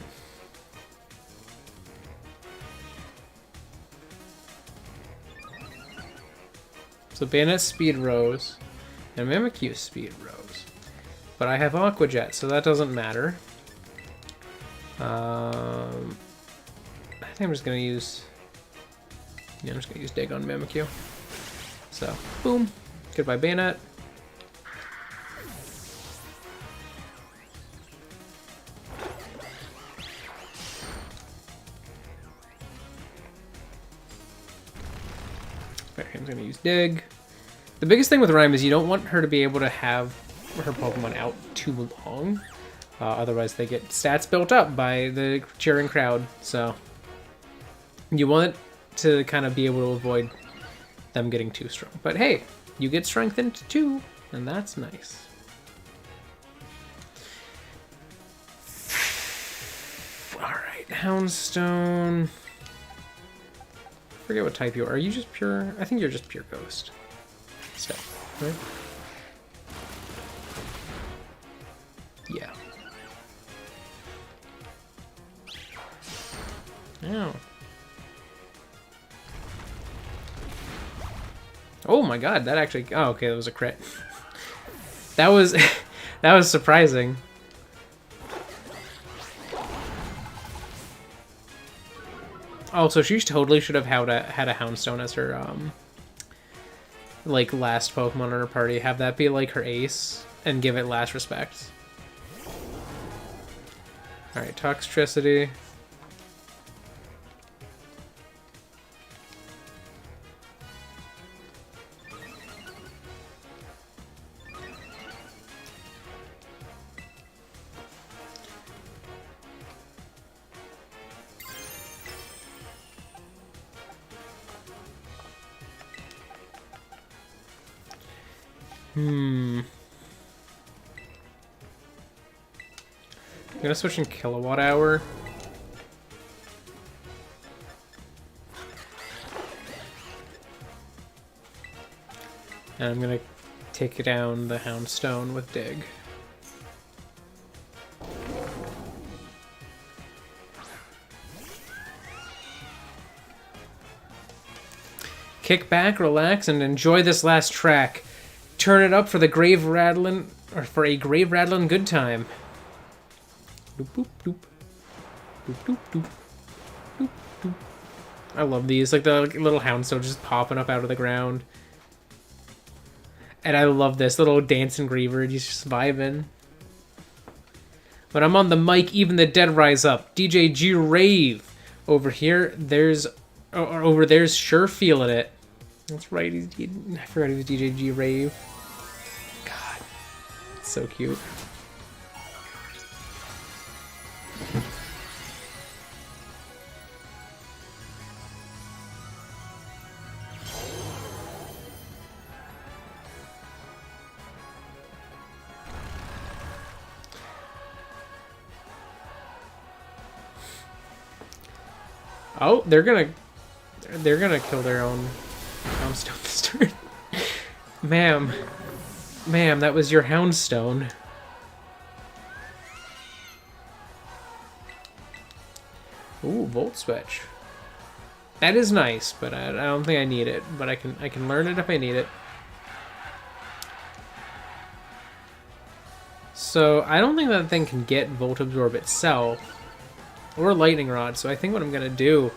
So Bayonet speed rose, and Mimikyu speed rose. But I have Aqua Jet, so that doesn't matter. I think I'm just gonna use... Yeah, I'm just gonna use Dig on Mimikyu. So, boom. Goodbye, Bayonet. I'm gonna use Dig. The biggest thing with Rhyme is you don't want her to be able to have her Pokemon out too long. Otherwise they get stats built up by the cheering crowd. So you want to kind of be able to avoid them getting too strong. But hey, you get strengthened too, and that's nice. Alright, Houndstone. I forget what type you are. Are you just pure? I think you're just pure ghost. So, right? Yeah. Ow. Oh my god, that actually... Oh, okay, that was a crit. That was... that was surprising. Oh, so she totally should have had a Houndstone as her, like, last Pokemon in her party. Have that be, like, her ace, and give it last respect. Alright, Toxtricity. I'm gonna switch in Kilowatt Hour. And I'm gonna take down the Houndstone with Dig. Kick back, relax, and enjoy this last track. Turn it up for the grave rattling, or for a grave rattling good time. Doop, doop, doop. Doop, doop, doop. Doop, doop. I love these, like the little Houndstone just popping up out of the ground. And I love this little dancing Griever, he's just vibing. When I'm on the mic, even the dead rise up. DJ G Rave. Over here, over there's sure feeling it. That's right, I forgot he was DJ G Rave. God, it's so cute. Oh, they're gonna kill their own Houndstone this turn. Ma'am, that was your Houndstone. Ooh, Volt Switch. That is nice, but I don't think I need it. But I can learn it if I need it. So I don't think that thing can get Volt Absorb itself. Or Lightning Rod. So I think what I'm going to do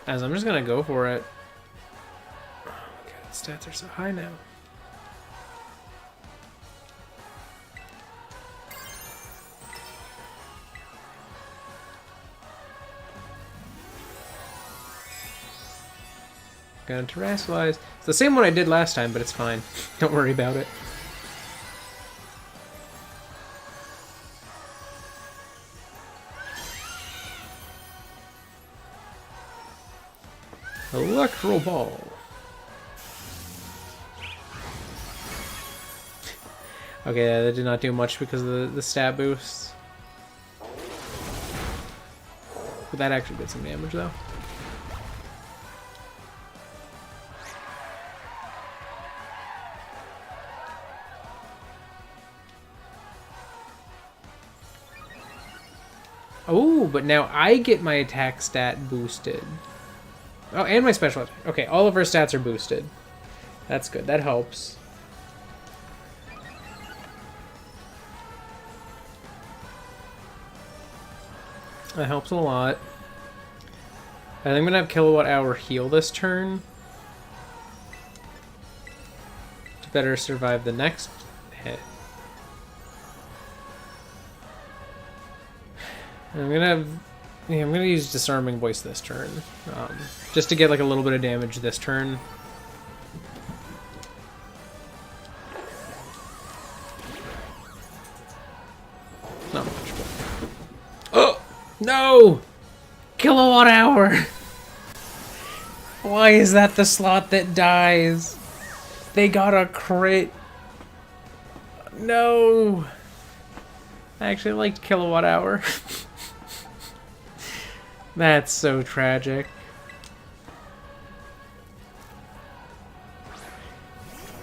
is I'm just going to go for it. Oh my god, its stats are so high now. Gonna Terrasilize. It's the same one I did last time, but it's fine. Don't worry about it. Electro Ball. Okay, that did not do much because of the stat boost. But that actually did some damage, though. Oh, but now I get my attack stat boosted. Oh, and my special attack. Okay, all of our stats are boosted. That's good. That helps. That helps a lot. I think I'm going to have Kilowatt Hour heal this turn to better survive the next hit. I'm gonna use Disarming Voice this turn, just to get like a little bit of damage this turn. Not much, but... Oh no! Kilowatt Hour. Why is that the slot that dies? They got a crit. No. I actually liked Kilowatt Hour. That's so tragic.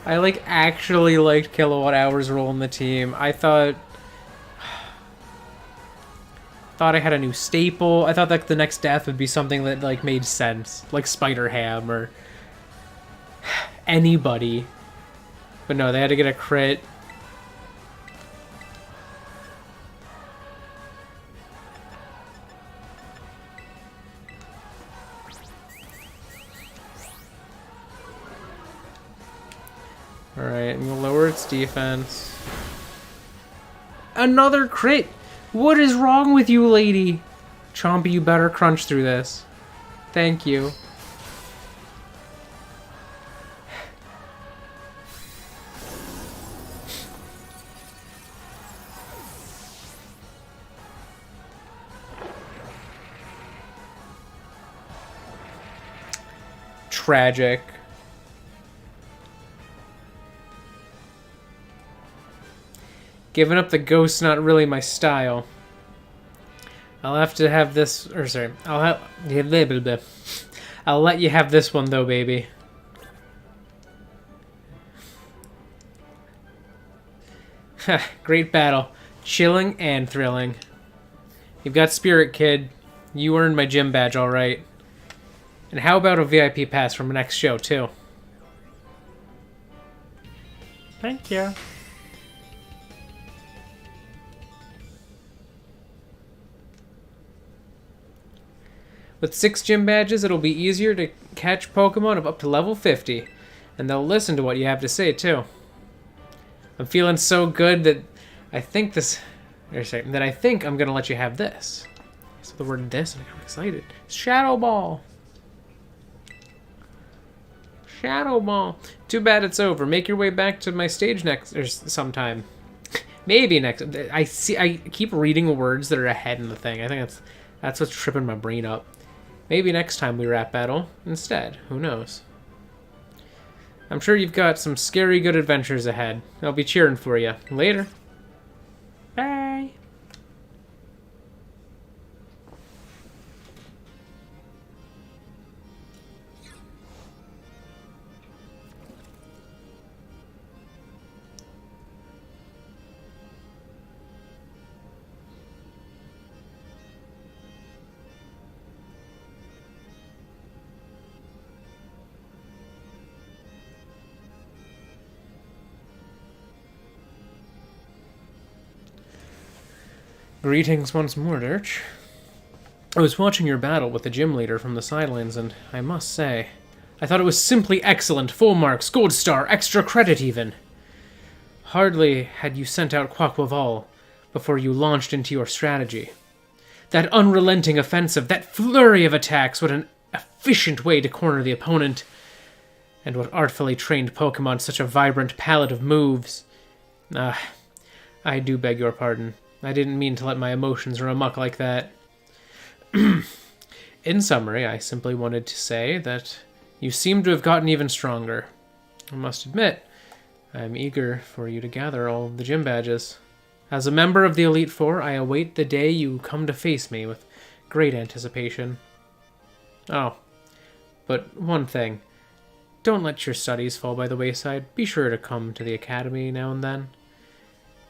I like actually liked Kilowatt Hour's role in the team. I thought I had a new staple. I thought that the next death would be something that like made sense, like Spider Ham or anybody. But no, they had to get a crit. Alright, I'm gonna lower its defense. Another crit! What is wrong with you, lady? Chompy, you better crunch through this. Thank you. Tragic. Giving up the ghost, not really my style. I'll have to have this, or sorry, I'll let you have this one though, baby. Great battle. Chilling and thrilling. You've got spirit, kid. You earned my gym badge, alright. And how about a VIP pass from the next show, too? Thank you. With 6 gym badges, it'll be easier to catch Pokemon of up to level 50. And they'll listen to what you have to say, too. I'm feeling so good that I think I'm gonna let you have this. So the word this, and I got excited. Shadow Ball! Shadow Ball! Too bad it's over. Make your way back to my stage next, or sometime. Maybe next. I keep reading words that are ahead in the thing. I think that's what's tripping my brain up. Maybe next time we rap battle instead. Who knows? I'm sure you've got some scary good adventures ahead. I'll be cheering for you. Later. Bye. Greetings once more, Dirch. I was watching your battle with the gym leader from the sidelines, and I must say, I thought it was simply excellent. Full marks, gold star, extra credit even. Hardly had you sent out Quaquaval before you launched into your strategy. That unrelenting offensive, that flurry of attacks, what an efficient way to corner the opponent. And what artfully trained Pokémon, such a vibrant palette of moves. I do beg your pardon. I didn't mean to let my emotions run amok like that. In summary, I simply wanted to say that you seem to have gotten even stronger. I must admit, I am eager for you to gather all the gym badges. As a member of the Elite Four, I await the day you come to face me with great anticipation. Oh, but one thing. Don't let your studies fall by the wayside. Be sure to come to the academy now and then.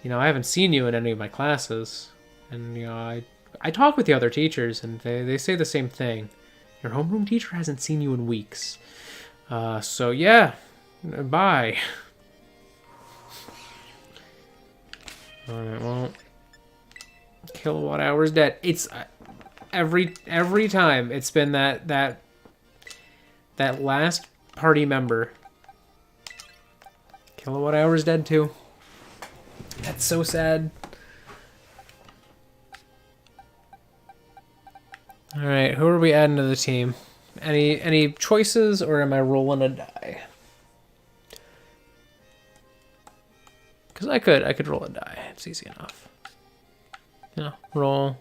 You know, I haven't seen you in any of my classes. And, you know, I talk with the other teachers, and they say the same thing. Your homeroom teacher hasn't seen you in weeks. So, yeah. Bye. Alright, well. Kilowatt hours dead. It's... every time it's been that last party member. Kilowatt hours dead too. That's so sad. Alright, who are we adding to the team? Any choices, or am I rolling a die? Because I could roll a die. It's easy enough. You know, roll.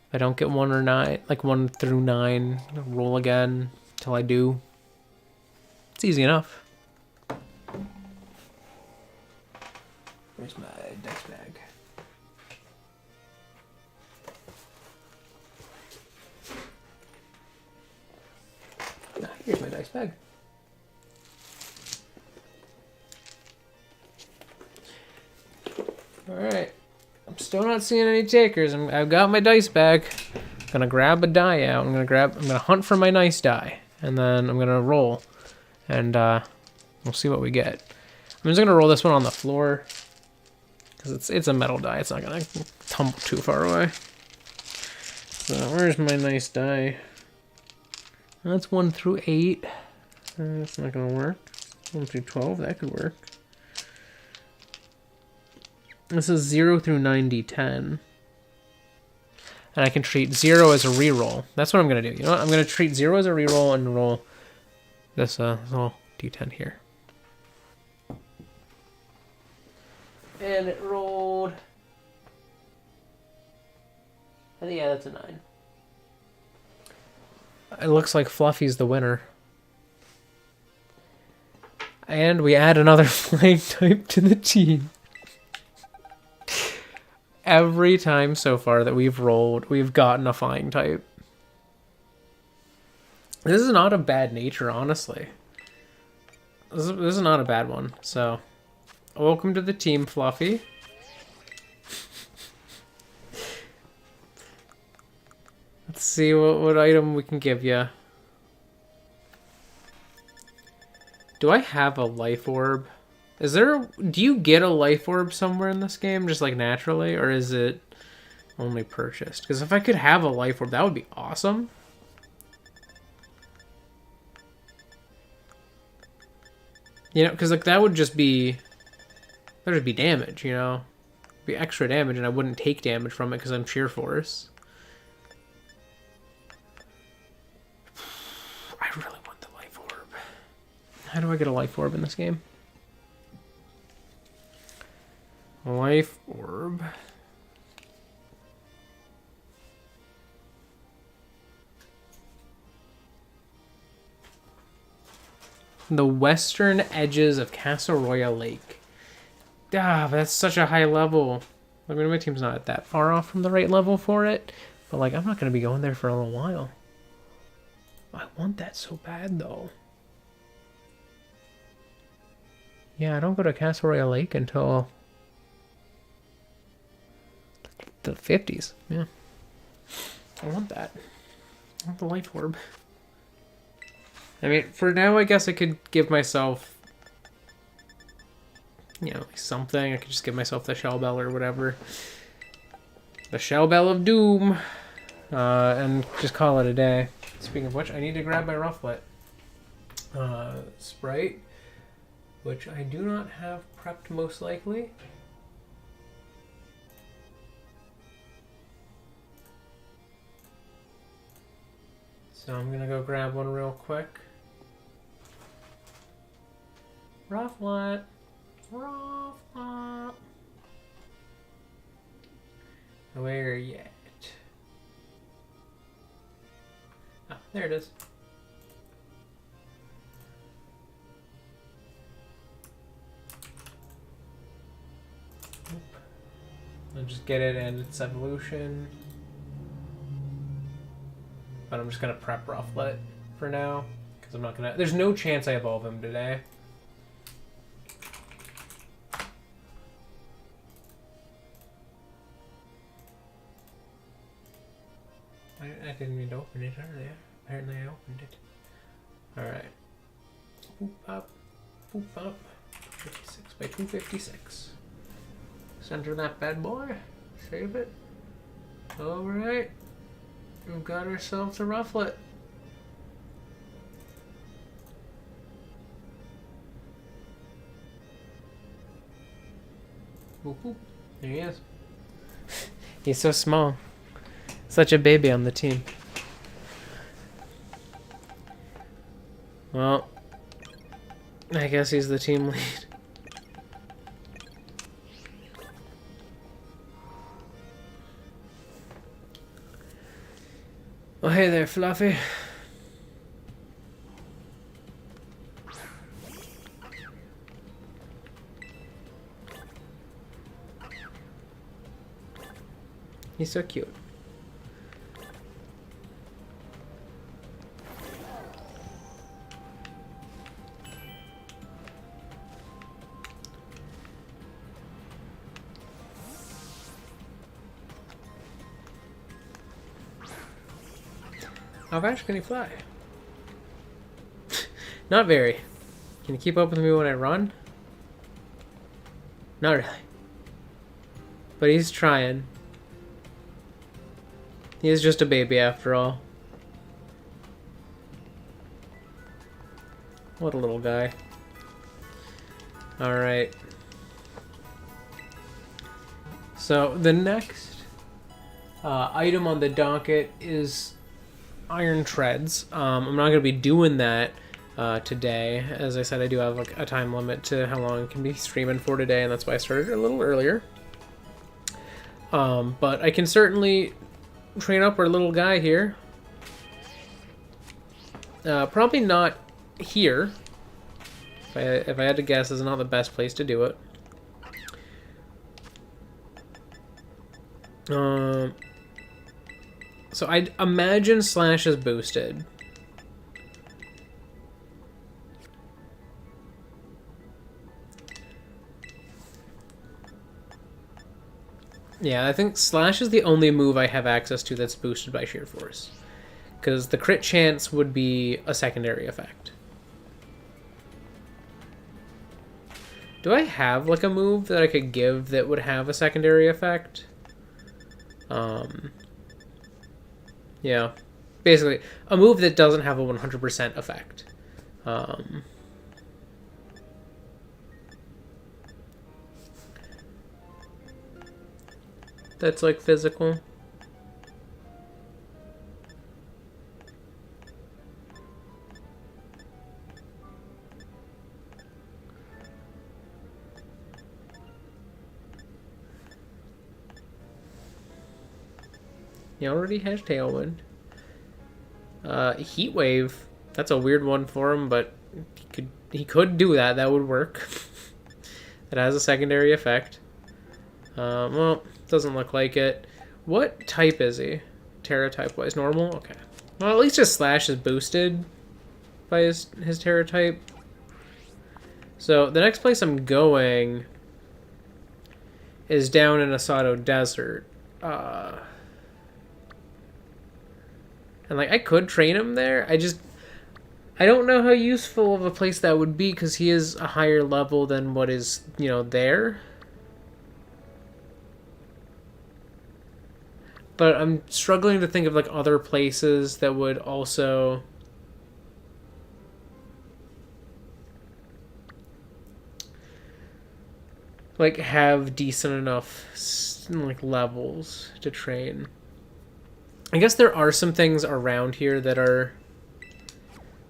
If I don't get 1 or 9, like 1 through 9, roll again till I do. It's easy enough. Where's my dice bag? Ah, here's my dice bag. Alright. I'm still not seeing any takers. I've got my dice bag. I'm gonna grab a die out. I'm gonna hunt for my nice die. And then I'm gonna roll. And we'll see what we get. I'm just gonna roll this one on the floor. Because it's a metal die. It's not gonna tumble too far away. So where's my nice die? That's 1 through 8. That's not gonna work. 1 through 12, that could work. This is 0 through 90, 10. And I can treat 0 as a reroll. That's what I'm gonna do. You know what? I'm gonna treat 0 as a reroll and roll this little D10 here. And it rolled... I think, yeah, that's a 9. It looks like Fluffy's the winner. And we add another flying type to the team. Every time so far that we've rolled, we've gotten a flying type. This is not a bad nature, honestly. This is not a bad one. So, welcome to the team, Fluffy. Let's see what item we can give you. Do I have a life orb? Do you get a life orb somewhere in this game, just like naturally, or is it only purchased? Because if I could have a life orb, that would be awesome. You know, because like that would just be damage, you know? It'd be extra damage, and I wouldn't take damage from it because I'm sheer force. I really want the life orb. How do I get a life orb in this game? Life orb. The western edges of Casseroya Lake. Ah, but that's such a high level. I mean, my team's not that far off from the right level for it. But, like, I'm not going to be going there for a little while. I want that so bad, though. Yeah, I don't go to Casseroya Lake until the 50s. Yeah. I want that. I want the life orb. I mean, for now, I guess I could give myself, you know, something. I could just give myself the Shell Bell or whatever. The Shell Bell of Doom. And just call it a day. Speaking of which, I need to grab my Rufflet. Sprite, which I do not have prepped most likely. So I'm gonna go grab one real quick. Rufflet. Rufflet. Where yet? Ah, there it is. I'll just get it and its evolution. But I'm just gonna prep Rufflet for now. Because I'm not gonna. There's no chance I evolve him today. I didn't mean to open it earlier. Apparently I opened it. Alright. Boop up. Boop up. 56 by 256. Center that bad boy. Save it. Alright. We've got ourselves a Rufflet. Boop boop. There he is. He's so small. Such a baby on the team. Well, I guess he's the team lead. Well, hey there, Fluffy. He's so cute. How fast can he fly? Not very. Can he keep up with me when I run? Not really. But he's trying. He is just a baby after all. What a little guy. Alright. So the next item on the docket is iron treads. I'm not going to be doing that today. As I said, I do have like a time limit to how long I can be streaming for today, and that's why I started a little earlier. But I can certainly train up our little guy here. Probably not here. If I had to guess, this is not the best place to do it. So I'd imagine Slash is boosted. Yeah, I think Slash is the only move I have access to that's boosted by sheer force. Because the crit chance would be a secondary effect. Do I have like a move that I could give that would have a secondary effect? Yeah. Basically, a move that doesn't have a 100% effect. That's like physical. He already has Tailwind. Heat Wave. That's a weird one for him, but he could do that. That would work. It has a secondary effect. Well, doesn't look like it. What type is he? Terra type wise, normal. Okay. Well, at least his Slash is boosted by his Terra type. So the next place I'm going is down in Asado Desert. And like I could train him there. I don't know how useful of a place that would be because he is a higher level than what is, there. But I'm struggling to think of like other places that would also like have decent enough like levels to train. I guess there are some things around here that are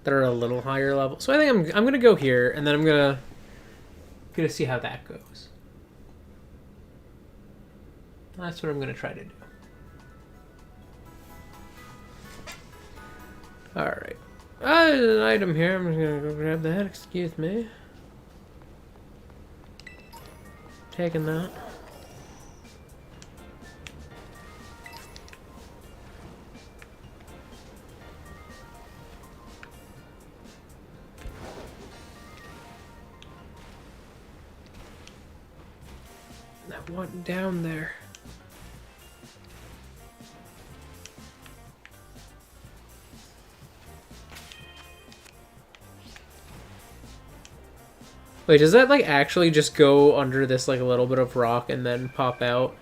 a little higher level. So I think I'm gonna go here, and then I'm gonna see how that goes. That's what I'm gonna try to do. All right. There's an item here. I'm just gonna go grab that. Excuse me. Taking that. That one down there. Wait, does that like actually just go under this like a little bit of rock and then pop out?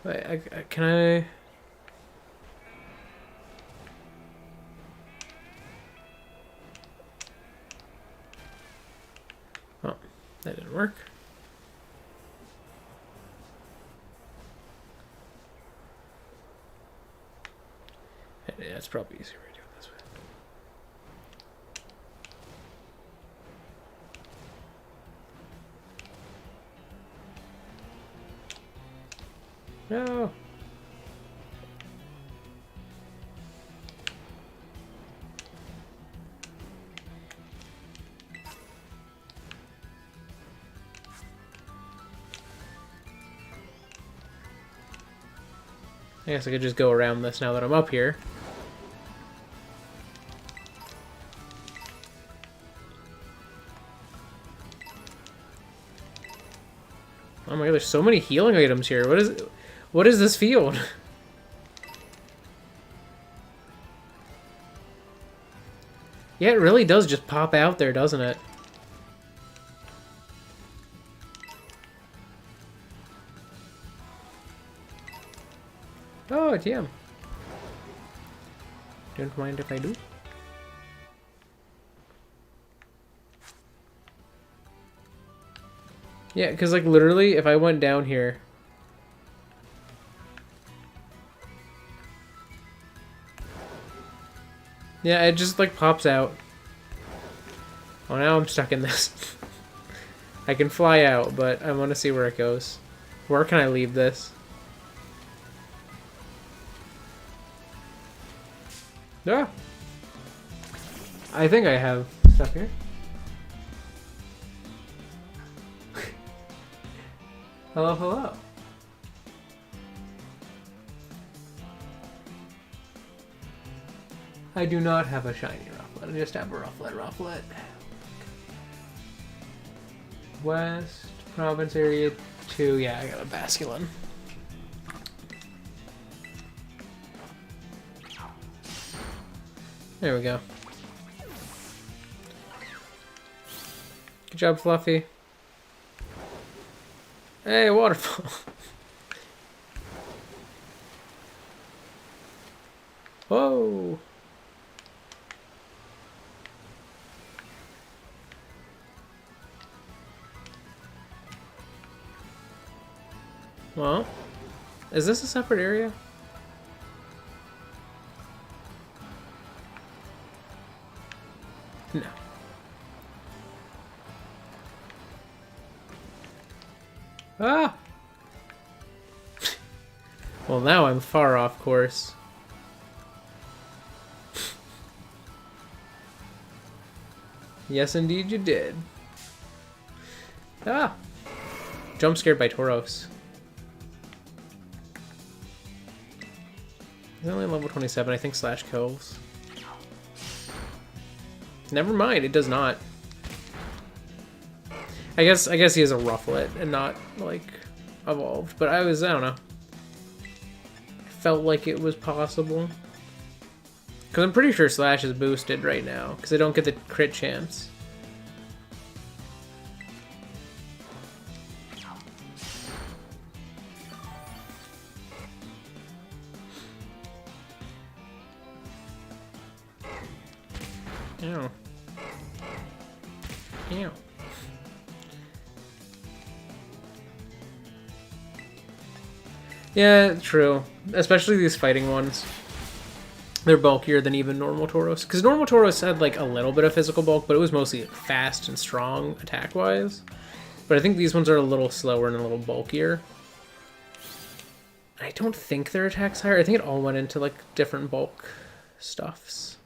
Wait, can I? Oh, that didn't work. Yeah, it's probably easier to do it this way. No. I guess I could just go around this now that I'm up here. Oh my god, there's so many healing items here. What is this field? Yeah, it really does just pop out there, doesn't it? Oh, damn. Don't mind if I do. Yeah, because like literally if I went down here. Yeah, it just like pops out. Oh, now I'm stuck in this. I can fly out, but I want to see where it goes. Where can I leave this? Yeah. I think I have stuff here. Hello, hello. I do not have a shiny Rufflet. I just have a Rufflet. West Province Area 2. Yeah, I got a Basculin. There we go. Good job, Fluffy. Hey, waterfall. Whoa. Well, is this a separate area? No. Ah! Well, now I'm far off course. Yes, indeed you did. Ah! Jump scared by Tauros. He's only level 27, I think slash kills. Never mind, it does not. I guess he is a Rufflet and not like evolved, but I don't know. Felt like it was possible. Cause I'm pretty sure slash is boosted right now, because I don't get the crit chance. Ew. Ew. Yeah, true. Especially these fighting ones. They're bulkier than even normal Tauros. Because normal Tauros had like a little bit of physical bulk, but it was mostly fast and strong attack-wise. But I think these ones are a little slower and a little bulkier. I don't think their attack's higher. I think it all went into like different bulk stuffs.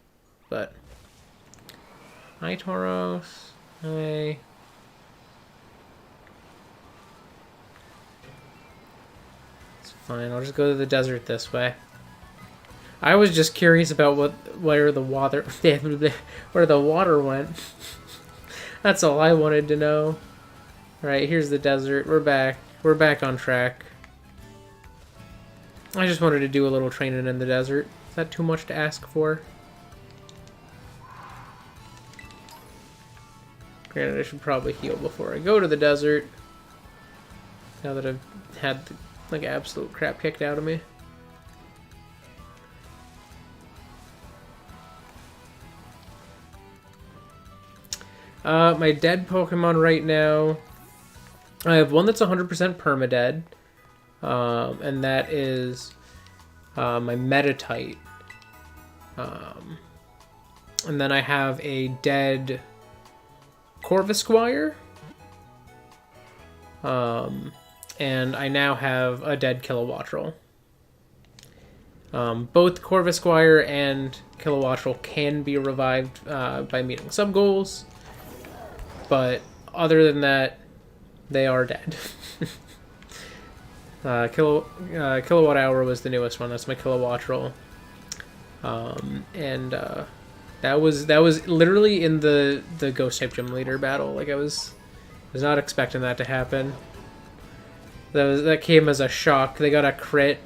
But hi Tauros. Hi. It's fine. I'll just go to the desert this way. I was just curious about where the water went. That's all I wanted to know. Alright, here's the desert. We're back. We're back on track. I just wanted to do a little training in the desert. Is that too much to ask for? Granted, I should probably heal before I go to the desert. Now that I've had like absolute crap kicked out of me. My dead Pokemon right now, I have one that's 100% permadead, and that is my Metatite. And then I have a dead Corvisquire, and I now have a dead Kilowattrel. Both Corvisquire and Kilowattrel can be revived by meeting sub-goals. But other than that, they are dead. Kilowatt Hour was the newest one. That's my Kilowattrel. And that was literally in the Ghost type gym leader battle. Like I was not expecting that to happen. That came as a shock. They got a crit.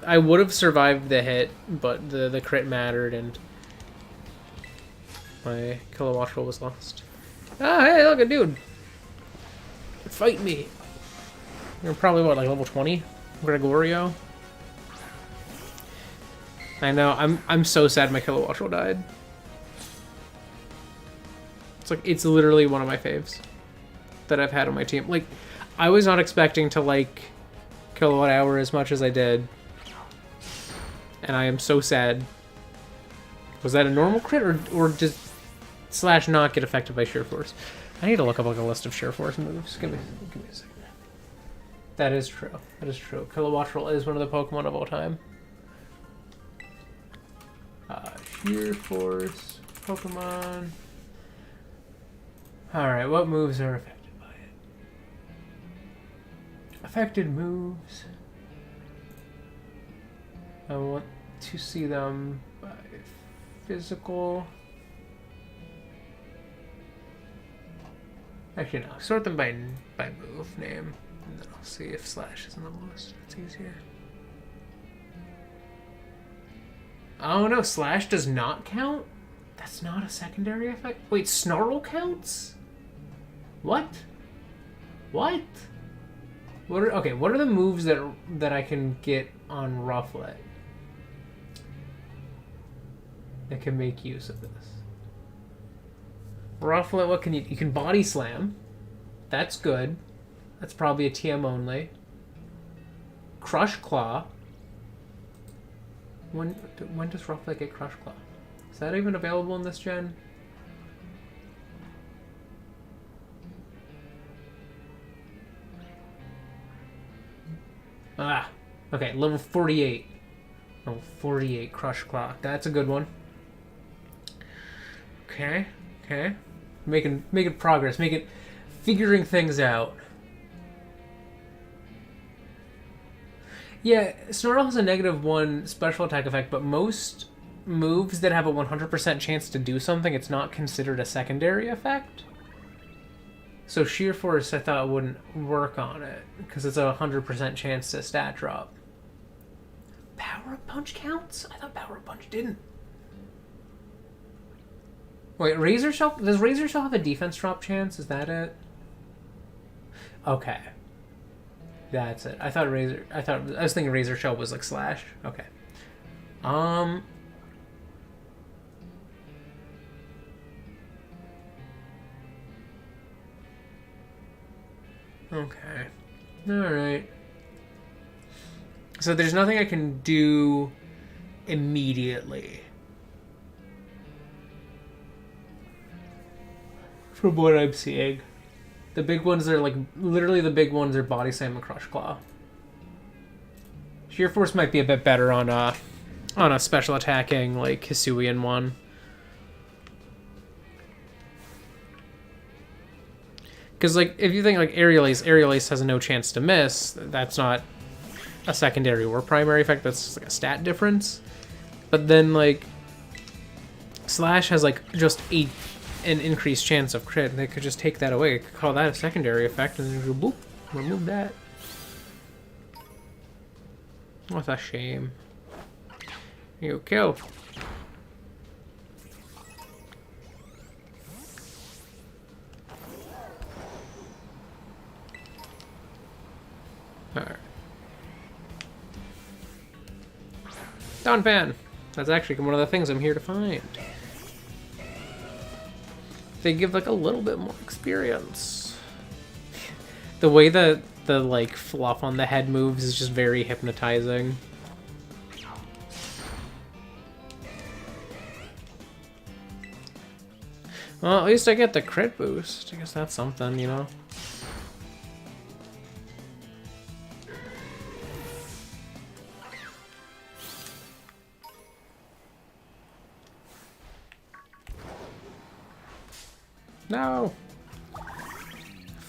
I would have survived the hit, but the crit mattered, and my Kilowattrel was lost. Ah, hey, look, a dude. Fight me. You're probably, what, like level 20? Gregorio? I know, I'm so sad my Kilowattrel died. It's literally one of my faves that I've had on my team. Like, I was not expecting to like Kilowatt Hour as much as I did. And I am so sad. Was that a normal crit, or just / not get affected by Sheer Force? I need to look up like a list of Sheer Force moves. Give me a second. That is true. That is true. Kilowattrel is one of the Pokemon of all time. Sheer Force Pokemon. Alright, what moves are affected by it? Affected moves. I want to see them by physical. Actually, no. Sort them by move name, and then I'll see if Slash is in the list. It's easier. Oh no, Slash does not count? That's not a secondary effect? Wait, Snarl counts? What? What? What are the moves that I can get on Rufflet that can make use of this? Rufflet, what can you can Body Slam. That's good. That's probably a TM only. Crush Claw. When does Rufflet get Crush Claw? Is that even available in this gen? Ah, okay, level 48. Level 48 Crush Claw. That's a good one. Okay. Making progress, figuring things out. Yeah, Snarl has a -1 special attack effect, but most moves that have a 100% chance to do something, it's not considered a secondary effect. So Sheer Force, I thought, wouldn't work on it, because it's a 100% chance to stat drop. Power Up Punch counts? I thought Power Up Punch didn't. Wait, Razor Shell? Does Razor Shell have a defense drop chance? Is that it? Okay. That's it. I was thinking Razor Shell was like Slash. Okay. Okay. Alright. So there's nothing I can do immediately. From what I'm seeing. The big ones are like, literally the big ones are Body Slam and Crush Claw. Sheer Force might be a bit better on a special attacking, like, Hisuian one. Because, like, if you think, like, Aerial Ace has no chance to miss, that's not a secondary or primary effect, that's like a stat difference. But then, like, Slash has, like, just an increased chance of crit. They could just take that away. Could call that a secondary effect and then boop, remove that. What a shame. You kill. Alright. Donphan! That's actually one of the things I'm here to find. They give like a little bit more experience. The way that the like fluff on the head moves is just very hypnotizing. Well, at least I get the crit boost. I guess that's something, you know? No!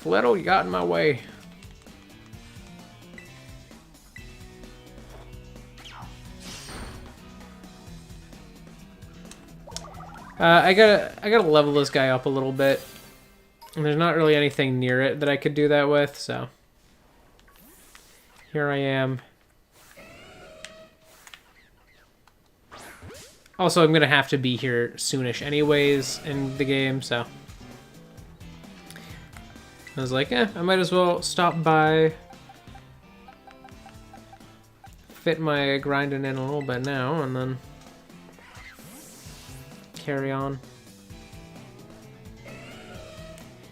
Flittle, you got in my way. I gotta level this guy up a little bit. And there's not really anything near it that I could do that with, so. Here I am. Also, I'm gonna have to be here soonish anyways in the game, so. I was like, I might as well stop by. Fit my grinding in a little bit now, and then carry on.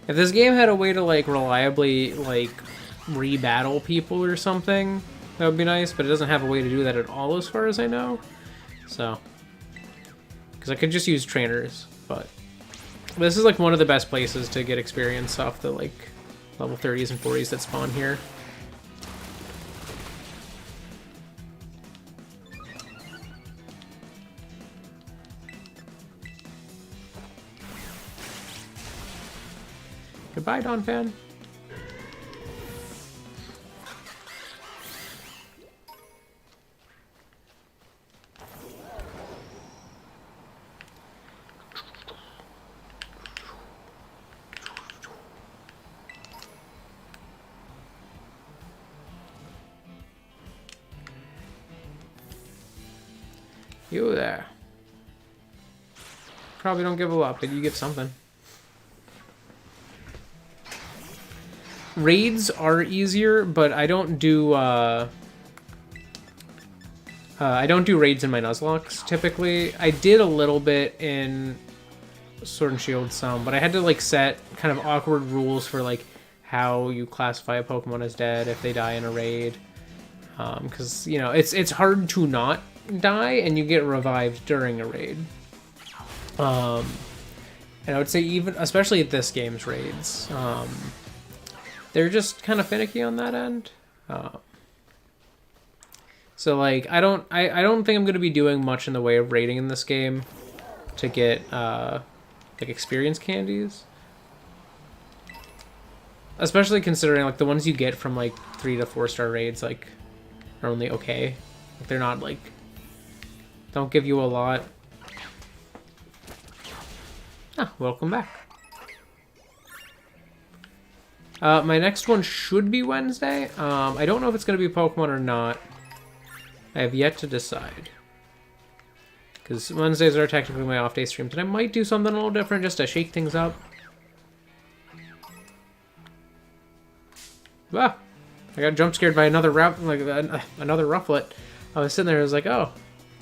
If this game had a way to like reliably like re-battle people or something, that would be nice, but it doesn't have a way to do that at all as far as I know. So, because I could just use trainers, but this is like one of the best places to get experience off the like level 30s and 40s that spawn here. Goodbye, Donphan. You there. Probably don't give a lot, but you get something. Raids are easier, but I don't do raids in my Nuzlocks typically. I did a little bit in Sword and Shield some, but I had to like set kind of awkward rules for like how you classify a Pokemon as dead if they die in a raid. Because you know it's hard to not die and you get revived during a raid. And I would say even especially at this game's raids. They're just kind of finicky on that end. So like I don't think I'm gonna be doing much in the way of raiding in this game to get like experience candies. Especially considering like the ones you get from like 3 to 4 star raids like are only okay. Like, they're not like don't give you a lot. Ah, welcome back. My next one should be Wednesday. I don't know if it's going to be Pokemon or not. I have yet to decide. Because Wednesdays are technically my off-day streams, and I might do something a little different just to shake things up. Ah! I got jump scared by another another Rufflet. I was sitting there, I was like, oh,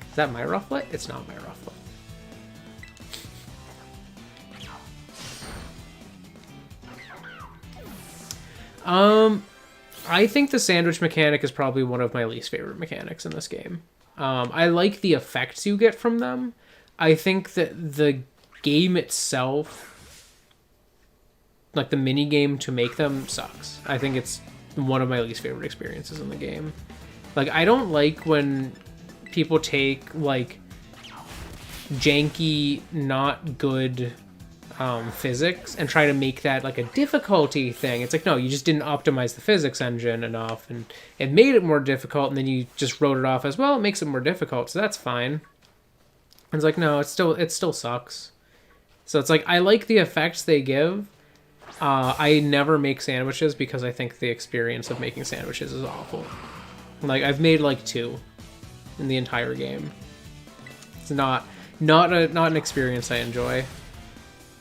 is that my Rufflet? It's not my Rufflet. I think the sandwich mechanic is probably one of my least favorite mechanics in this game. I like the effects you get from them. I think that the game itself, like the mini game to make them, sucks. I think it's one of my least favorite experiences in the game. Like, I don't like when people take, like, janky, not good physics and try to make that like a difficulty thing. It's like, no, you just didn't optimize the physics engine enough, and it made it more difficult, and then you just wrote it off as, well, it makes it more difficult, so that's fine. And it's like, no, it still sucks. So it's like, I like the effects they give. I never make sandwiches because I think the experience of making sandwiches is awful. Like, I've made like 2 in the entire game. It's not an experience I enjoy.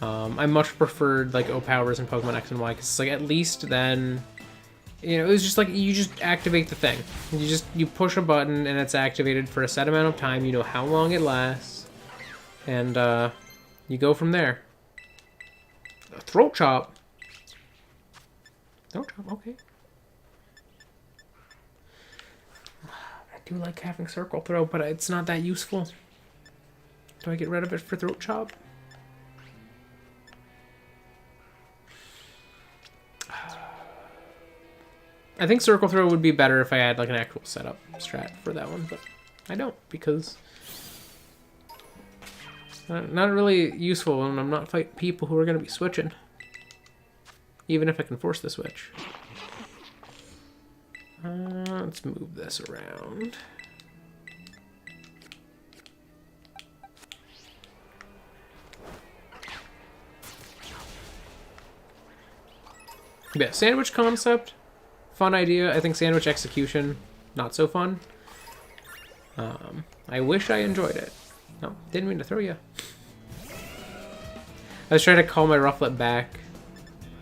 I much preferred like O-Powers and Pokemon X and Y, because it's like, at least then, you know, it was just like, you just activate the thing. You push a button and it's activated for a set amount of time. You know how long it lasts, and you go from there. A throat chop. Throat chop, okay. I do like having circle throw, but it's not that useful. Do I get rid of it for throat chop? I think circle throw would be better if I had like an actual setup strat for that one, but I don't, because not really useful, and I'm not fighting people who are going to be switching, even if I can force the switch. Let's move this around. Yeah, sandwich concept, fun idea. I think sandwich execution, not so fun. I wish I enjoyed it. No, didn't mean to throw you. I was trying to call my Rufflet back,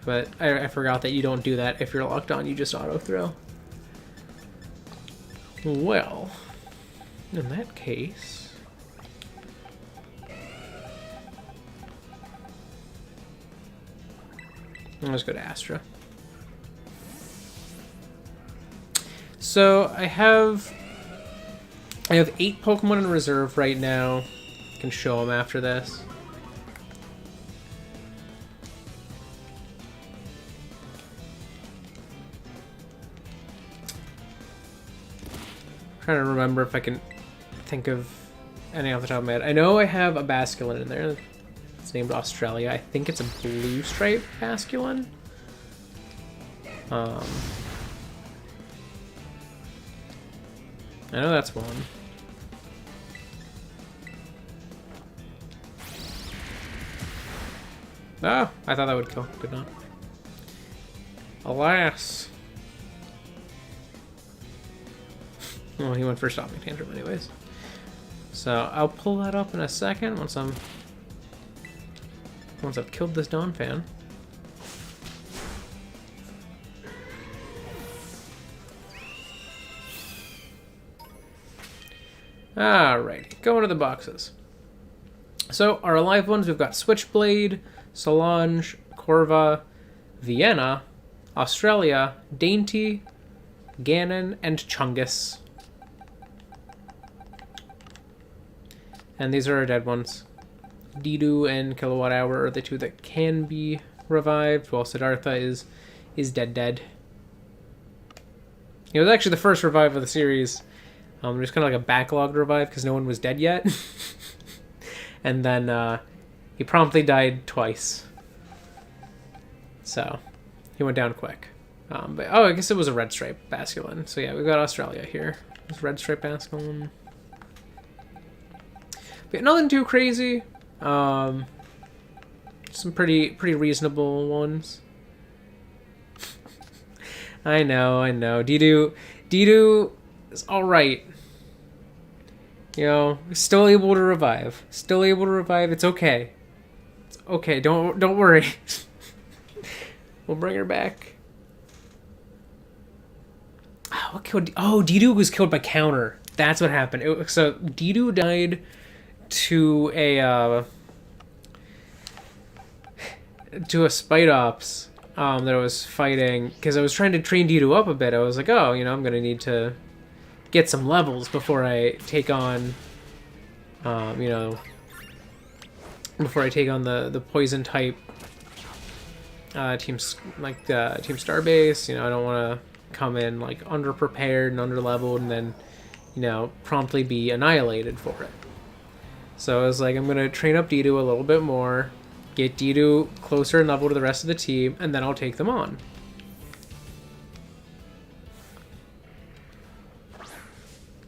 but I forgot that you don't do that. If you're locked on, you just auto-throw. Well, in that case... let's go to Astra. So I have 8 Pokemon in reserve right now. I can show them after this. I'm trying to remember if I can think of any off the top of my head. I know I have a Basculin in there. It's named Australia. I think it's a blue stripe Basculin. I know that's one. Oh, I thought that would kill. Did not. Alas. Well, he went for stopping tantrum anyways. So I'll pull that up in a second once I've killed this Dawn fan. Alrighty, going to the boxes. So, our alive ones, we've got Switchblade, Solange, Corva, Vienna, Australia, Dainty, Ganon, and Chungus. And these are our dead ones. Didu and Kilowatt Hour are the 2 that can be revived, while Siddhartha is dead. It was actually the first revive of the series. Just kind of like a backlogged revive because no one was dead yet. And then he promptly died twice. So he went down quick. But I guess it was a red stripe Basculin. So yeah, we've got Australia here. It's red stripe Basculin. But nothing too crazy. Some pretty reasonable ones. I know. Didu is alright. You know, still able to revive. It's okay. It's okay. Don't worry. We'll bring her back. What killed? Oh, Didu was killed by counter. That's what happened. So Didu died to a Spite Ops. that I was fighting, because I was trying to train Dido up a bit. I was like, oh, you know, I'm going to need to get some levels before I take on, you know, before I take on the poison type team Starbase. You know, I don't want to come in like underprepared and underleveled and then, you know, promptly be annihilated for it. So I was like, I'm going to train up Dido a little bit more, get Dido closer in level to the rest of the team, and then I'll take them on.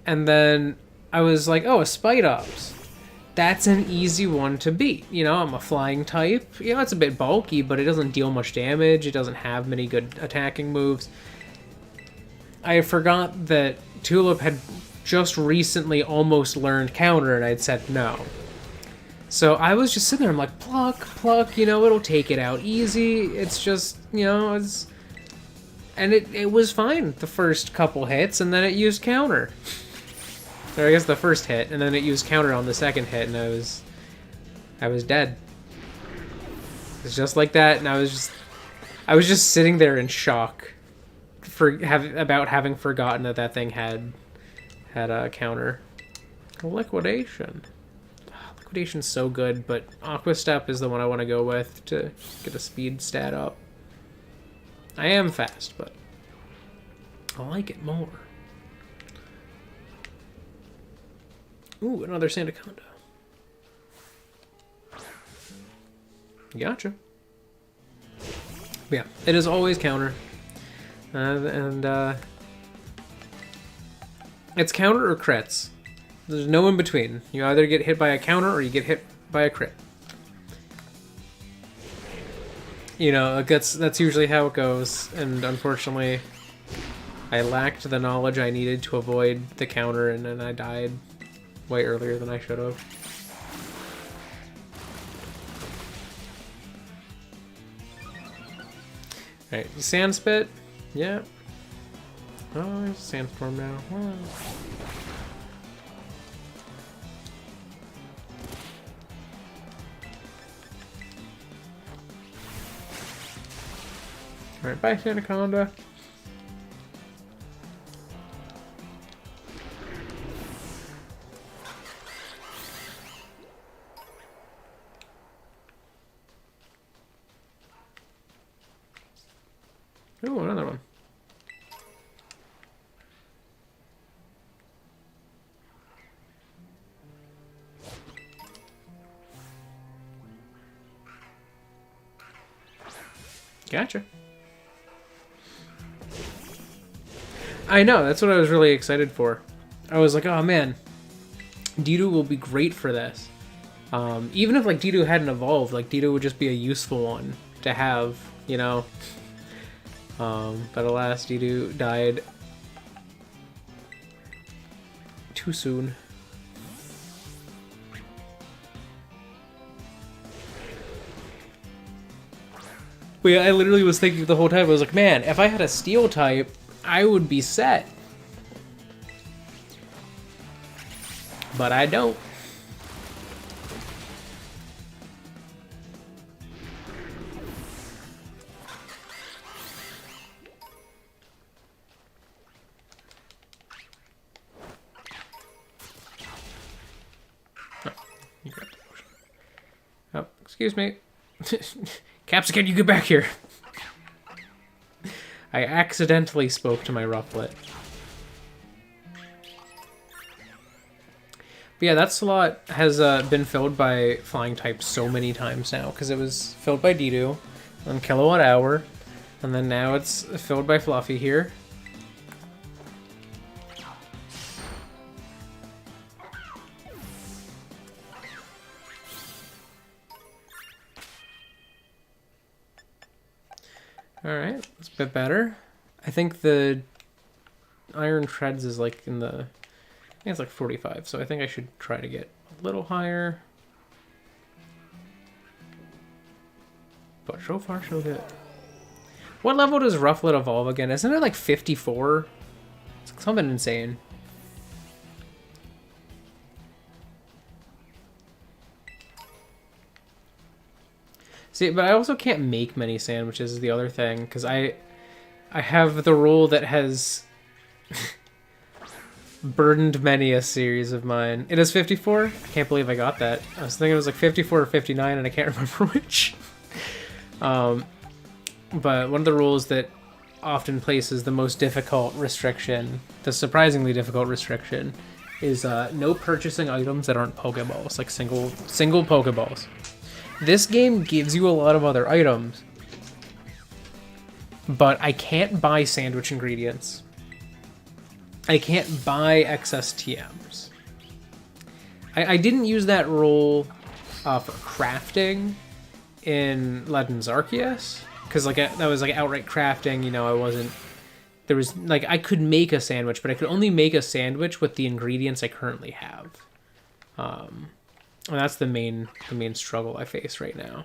And then I was like, oh, a Spite Ops. That's an easy one to beat. You know, I'm a flying type. You know, it's a bit bulky, but it doesn't deal much damage. It doesn't have many good attacking moves. I forgot that Tulip had just recently almost learned counter, and I'd said no. So I was just sitting there, I'm like, pluck, you know, it'll take it out easy. It's just, you know, it's... And it was fine the first couple hits, and then it used counter. Or I guess the first hit, and then it used counter on the second hit, and I was dead. It's just like that, and I was just sitting there in shock about having forgotten that thing had a counter. Liquidation. Liquidation's so good, but Aqua Step is the one I want to go with to get a speed stat up. I am fast, but I like it more. Ooh, another Sandaconda. Gotcha. But yeah, it is always counter. It's counter or crits. There's no in between. You either get hit by a counter or you get hit by a crit. You know, that's usually how it goes, and unfortunately, I lacked the knowledge I needed to avoid the counter, and then I died way earlier than I should have. Alright, Sand Spit. Yeah. Oh, there's a Sandstorm now. Oh. Alright, bye, Sandaconda. Ooh, another one. Gotcha. I know, that's what I was really excited for. I was like, oh man, Dido will be great for this. Even if like Dido hadn't evolved, like Dido would just be a useful one to have, you know. But alas, Dido died too soon. But yeah, I literally was thinking the whole time, I was like, man, if I had a steel type, I would be set. But I don't. Oh, excuse me. Capsicum, you get back here. I accidentally spoke to my Rufflet. But yeah, that slot has been filled by flying types so many times now, because it was filled by Dido on Kilowatt Hour, and then now it's filled by Fluffy here. Alright, that's a bit better. I think the Iron Treads is like in the... I think it's like 45, so I think I should try to get a little higher. But so far, so good. What level does Rufflet evolve again? Isn't it like 54? It's something insane. See, but I also can't make many sandwiches is the other thing, because I have the rule that has burdened many a series of mine. It is 54? I can't believe I got that. I was thinking it was like 54 or 59, and I can't remember which. But one of the rules that often places the most difficult restriction, the surprisingly difficult restriction, is no purchasing items that aren't Pokeballs, like single Pokeballs. This game gives you a lot of other items, but I can't buy sandwich ingredients. I can't buy excess TMs. I didn't use that rule for crafting in Legends Arceus, because like that was like outright crafting. You know, I wasn't. There was like I could make a sandwich, but I could only make a sandwich with the ingredients I currently have. And that's the main struggle I face right now.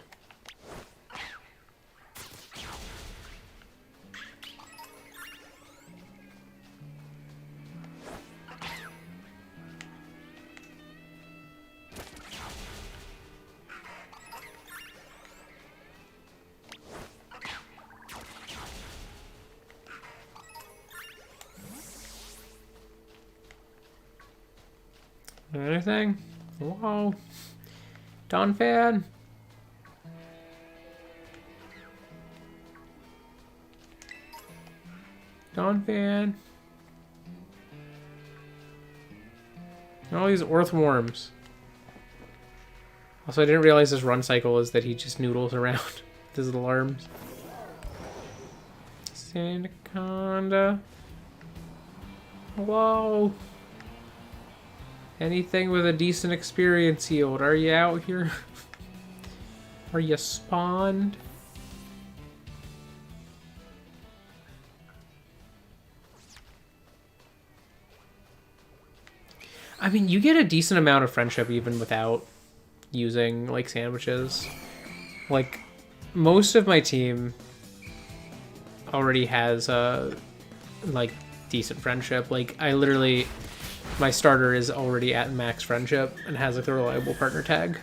Anything? Whoa. Donphan? Donphan? All these earthworms. Also, I didn't realize his run cycle is that he just noodles around with his little arms. Sandaconda. Hello? Anything with a decent experience yield? Are you out here? Are you spawned? I mean, you get a decent amount of friendship even without using, like, sandwiches. Like, most of my team already has, like, decent friendship. Like, I literally... My starter is already at max friendship and has like the reliable partner tag.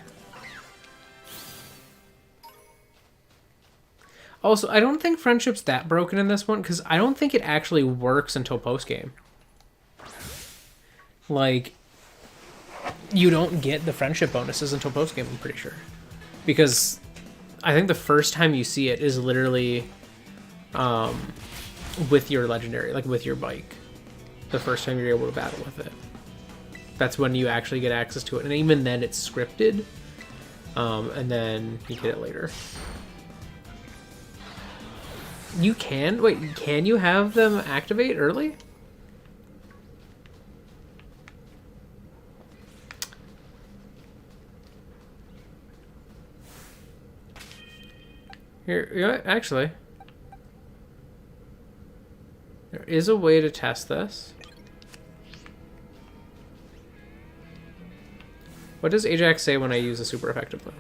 Also, I don't think friendship's that broken in this one because I don't think it actually works until post-game. Like, you don't get the friendship bonuses until post-game, I'm pretty sure. Because I think the first time you see it is literally with your legendary, like with your bike. The first time you're able to battle with it. That's when you actually get access to it. And even then it's scripted. And then you get it later. You can? Wait, can you have them activate early? Here, yeah, actually. There is a way to test this. What does Ajax say when I use a super effective move?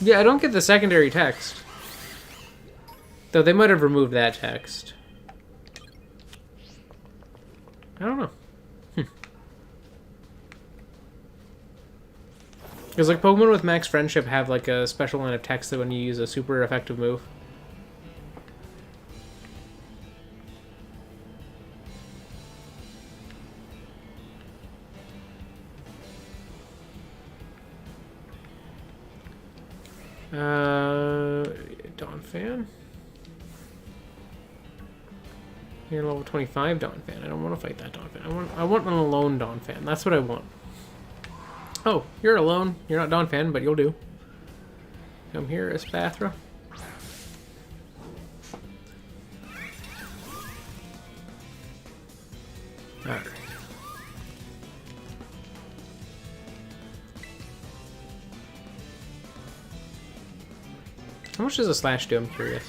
Yeah, I don't get the secondary text. Though they might have removed that text. I don't know. Because like Pokemon with max friendship have like a special line of text that when you use a super effective move. Donphan. You're level 25 Donphan. I don't want to fight that Donphan. I want an alone Donphan. That's what I want. Oh, you're alone. You're not Donphan, but you'll do. Come here, Espathra. Alright. How much does a slash do? I'm curious.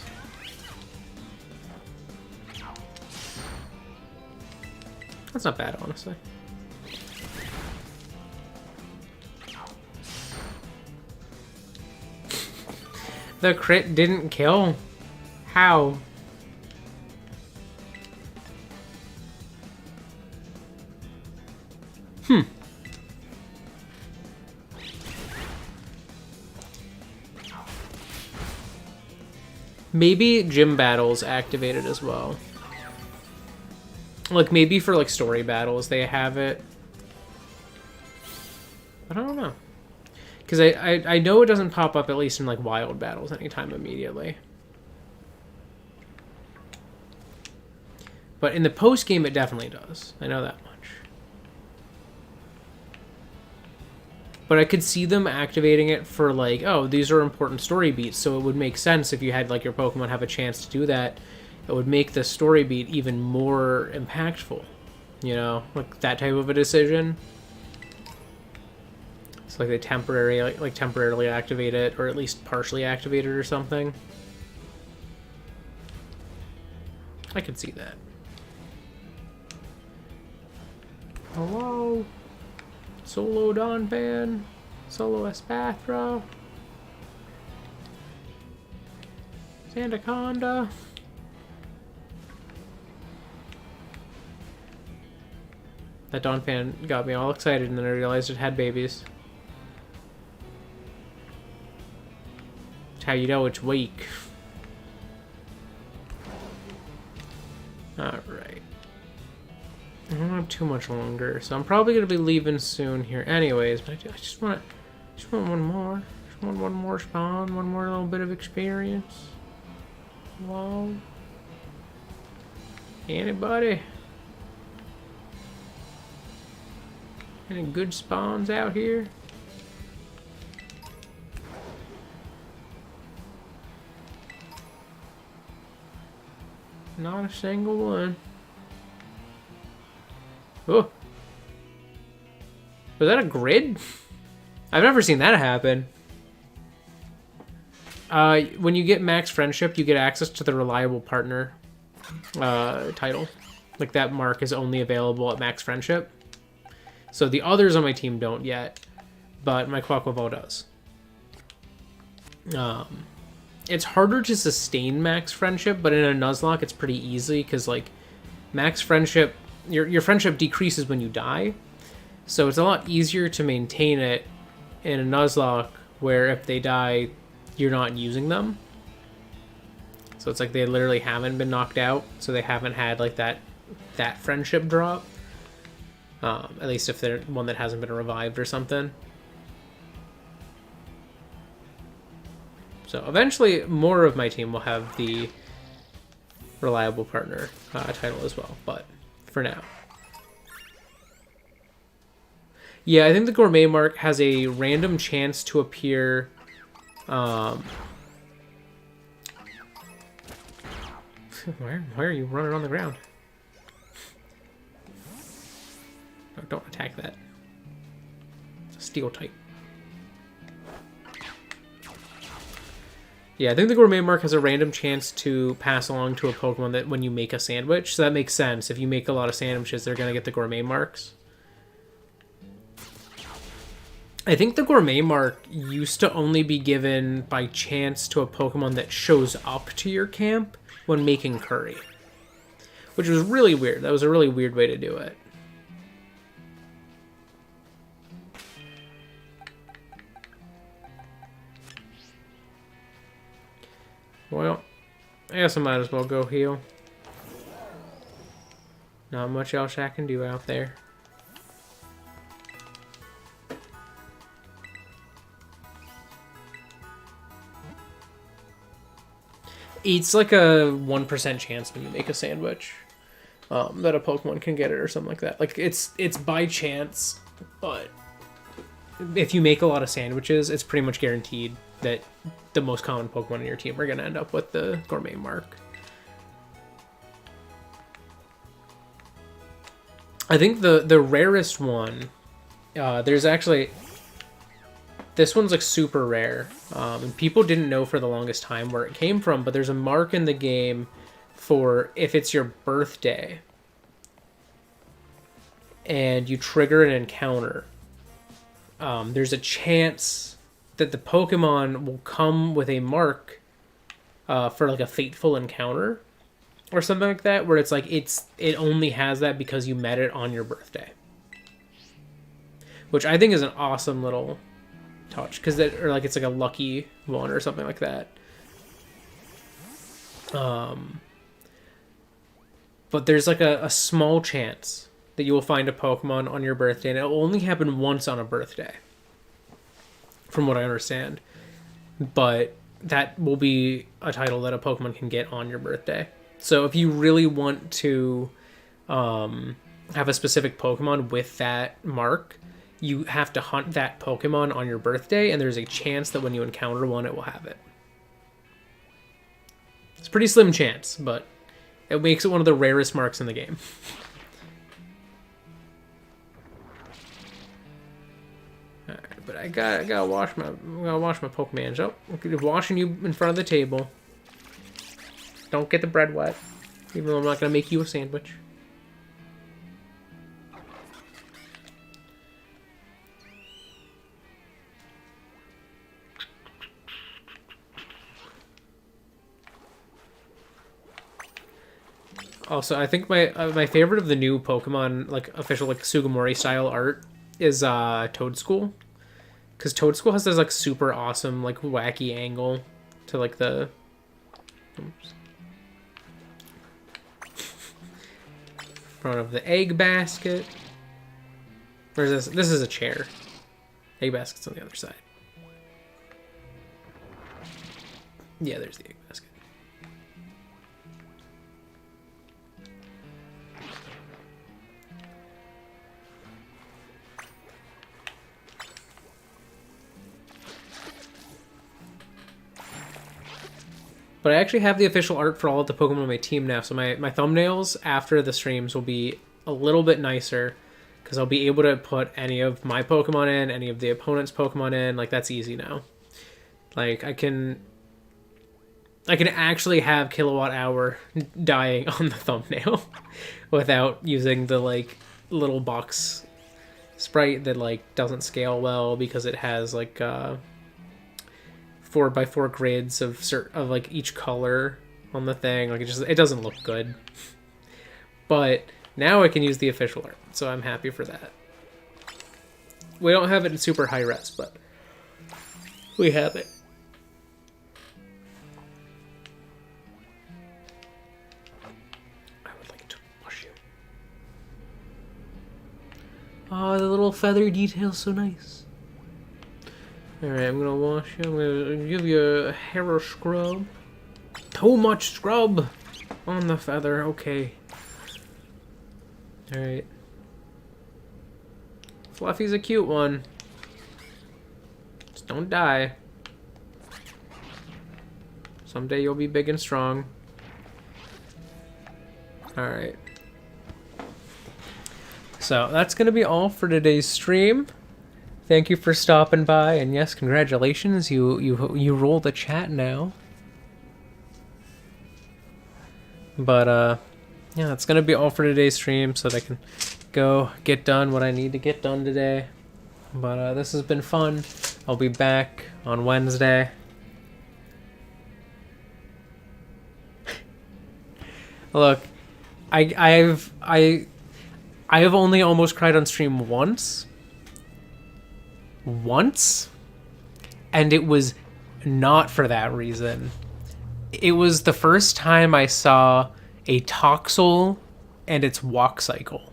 That's not bad, honestly. The crit didn't kill? How? Maybe gym battles activated as well. Like, maybe for, like, story battles they have it. But I don't know. Because I know it doesn't pop up, at least in, like, wild battles anytime immediately. But in the post-game, it definitely does. I know that much. But I could see them activating it for, like, oh, these are important story beats, so it would make sense if you had, like, your Pokemon have a chance to do that. It would make the story beat even more impactful. You know? Like, that type of a decision. It's like they temporarily activate it, or at least partially activate it or something. I could see that. Hello? Solo Donphan, Solo Espathra, Sandaconda. That Donphan got me all excited, and then I realized it had babies. That's how you know it's weak. Alright. I don't have too much longer, so I'm probably gonna be leaving soon here, anyways. But I just want one more. Just want one more spawn, one more little bit of experience. Whoa. Anybody? Any good spawns out here? Not a single one. Oh. Was that a grid? I've never seen that happen. When you get max friendship, you get access to the reliable partner title. Like, that mark is only available at max friendship. So the others on my team don't yet, but my Quaquaval does. It's harder to sustain max friendship, but in a Nuzlocke it's pretty easy, because, like, max friendship, your friendship decreases when you die, so it's a lot easier to maintain it in a Nuzlocke where if they die, you're not using them. So it's like they literally haven't been knocked out, so they haven't had, like, that friendship drop. At least if they're one that hasn't been revived or something. So eventually more of my team will have the reliable partner title as well, but for now. Yeah, I think the gourmet mark has a random chance to appear why are you running on the ground? No, don't attack that. It's a steel type. Yeah, I think the gourmet mark has a random chance to pass along to a Pokemon that when you make a sandwich. So that makes sense. If you make a lot of sandwiches, they're going to get the gourmet marks. I think the gourmet mark used to only be given by chance to a Pokemon that shows up to your camp when making curry. Which was really weird. That was a really weird way to do it. Well, I guess I might as well go heal. Not much else I can do out there. It's like a 1% chance when you make a sandwich that a Pokemon can get it or something like that. Like, it's by chance, but if you make a lot of sandwiches, it's pretty much guaranteed that the most common Pokemon in your team are going to end up with the gourmet mark. I think the rarest one, there's actually, this one's like super rare, and people didn't know for the longest time where it came from, but there's a mark in the game for if it's your birthday and you trigger an encounter, there's a chance that the Pokemon will come with a mark for like a fateful encounter or something like that, where it's like it only has that because you met it on your birthday, which I think is an awesome little touch, because that, or like it's like a lucky one or something like that. But there's like a small chance that you will find a Pokemon on your birthday, and it will only happen once on a birthday, from what I understand. But that will be a title that a Pokemon can get on your birthday. So if you really want to have a specific Pokemon with that mark, you have to hunt that Pokemon on your birthday, and there's a chance that when you encounter one, it will have it. It's a pretty slim chance, but it makes it one of the rarest marks in the game. Alright, but I gotta wash my Pokemon. Oh, I'm washing you in front of the table. Don't get the bread wet, even though I'm not gonna make you a sandwich. Also, I think my favorite of the new Pokemon, like official like Sugimori style art, is Toadscool, because Toadscool has this like super awesome like wacky angle to like the. Oops. Front of the egg basket. Where's this? This is a chair. Egg basket's on the other side. Yeah, there's the egg basket. But I actually have the official art for all of the Pokemon on my team now, so my thumbnails after the streams will be a little bit nicer, because I'll be able to put any of my Pokemon in, any of the opponent's Pokemon in. Like, that's easy now. Like, I can actually have Kilowatt Hour dying on the thumbnail without using the, like, little box sprite that, like, doesn't scale well because it has, like, 4x4 grids of like each color on the thing. Like, it doesn't look good. But now I can use the official art, so I'm happy for that. We don't have it in super high res, but we have it. I would like to wash you. Oh, the little feather detail's so nice. Alright, I'm gonna wash you. I'm gonna give you a hair scrub. Too much scrub on the feather. Okay. Alright. Fluffy's a cute one. Just don't die. Someday you'll be big and strong. Alright. So, that's gonna be all for today's stream. Thank you for stopping by, and yes, congratulations, you roll the chat now. But yeah, that's gonna be all for today's stream, so that I can go get done what I need to get done today. But this has been fun. I'll be back on Wednesday. Look, I have only almost cried on stream once, and it was not for that reason. It was the first time I saw a Toxel and its walk cycle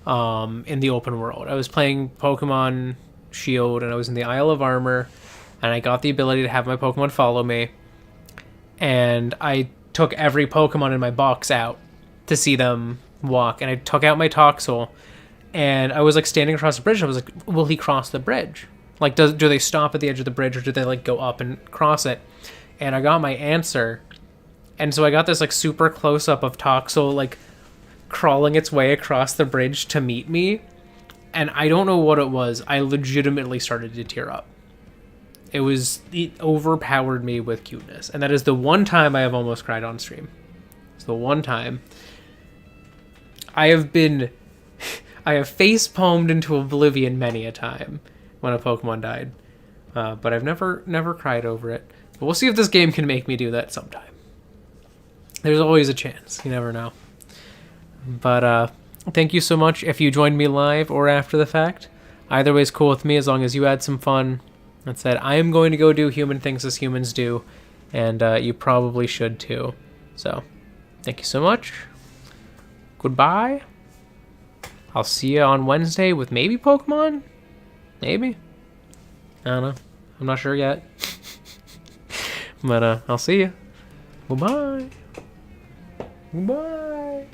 in the open world. I was playing Pokemon Shield, and I was in the Isle of Armor, and I got the ability to have my Pokemon follow me, and I took every Pokemon in my box out to see them walk, and I took out my Toxel, and I was like standing across the bridge. I was like, will he cross the bridge? Like, do they stop at the edge of the bridge, or do they like go up and cross it? And I got my answer. And so I got this like super close up of Toxel like crawling its way across the bridge to meet me. And I don't know what it was. I legitimately started to tear up. It overpowered me with cuteness. And that is the one time I have almost cried on stream. It's the one time. I have face palmed into oblivion many a time when a Pokemon died. But I've never cried over it. But we'll see if this game can make me do that sometime. There's always a chance. You never know. But thank you so much if you joined me live or after the fact. Either way is cool with me as long as you had some fun. That said, I am going to go do human things as humans do, and you probably should too. So, thank you so much. Goodbye. I'll see you on Wednesday with maybe Pokemon? Maybe? I don't know. I'm not sure yet. But I'll see you. Goodbye. Goodbye.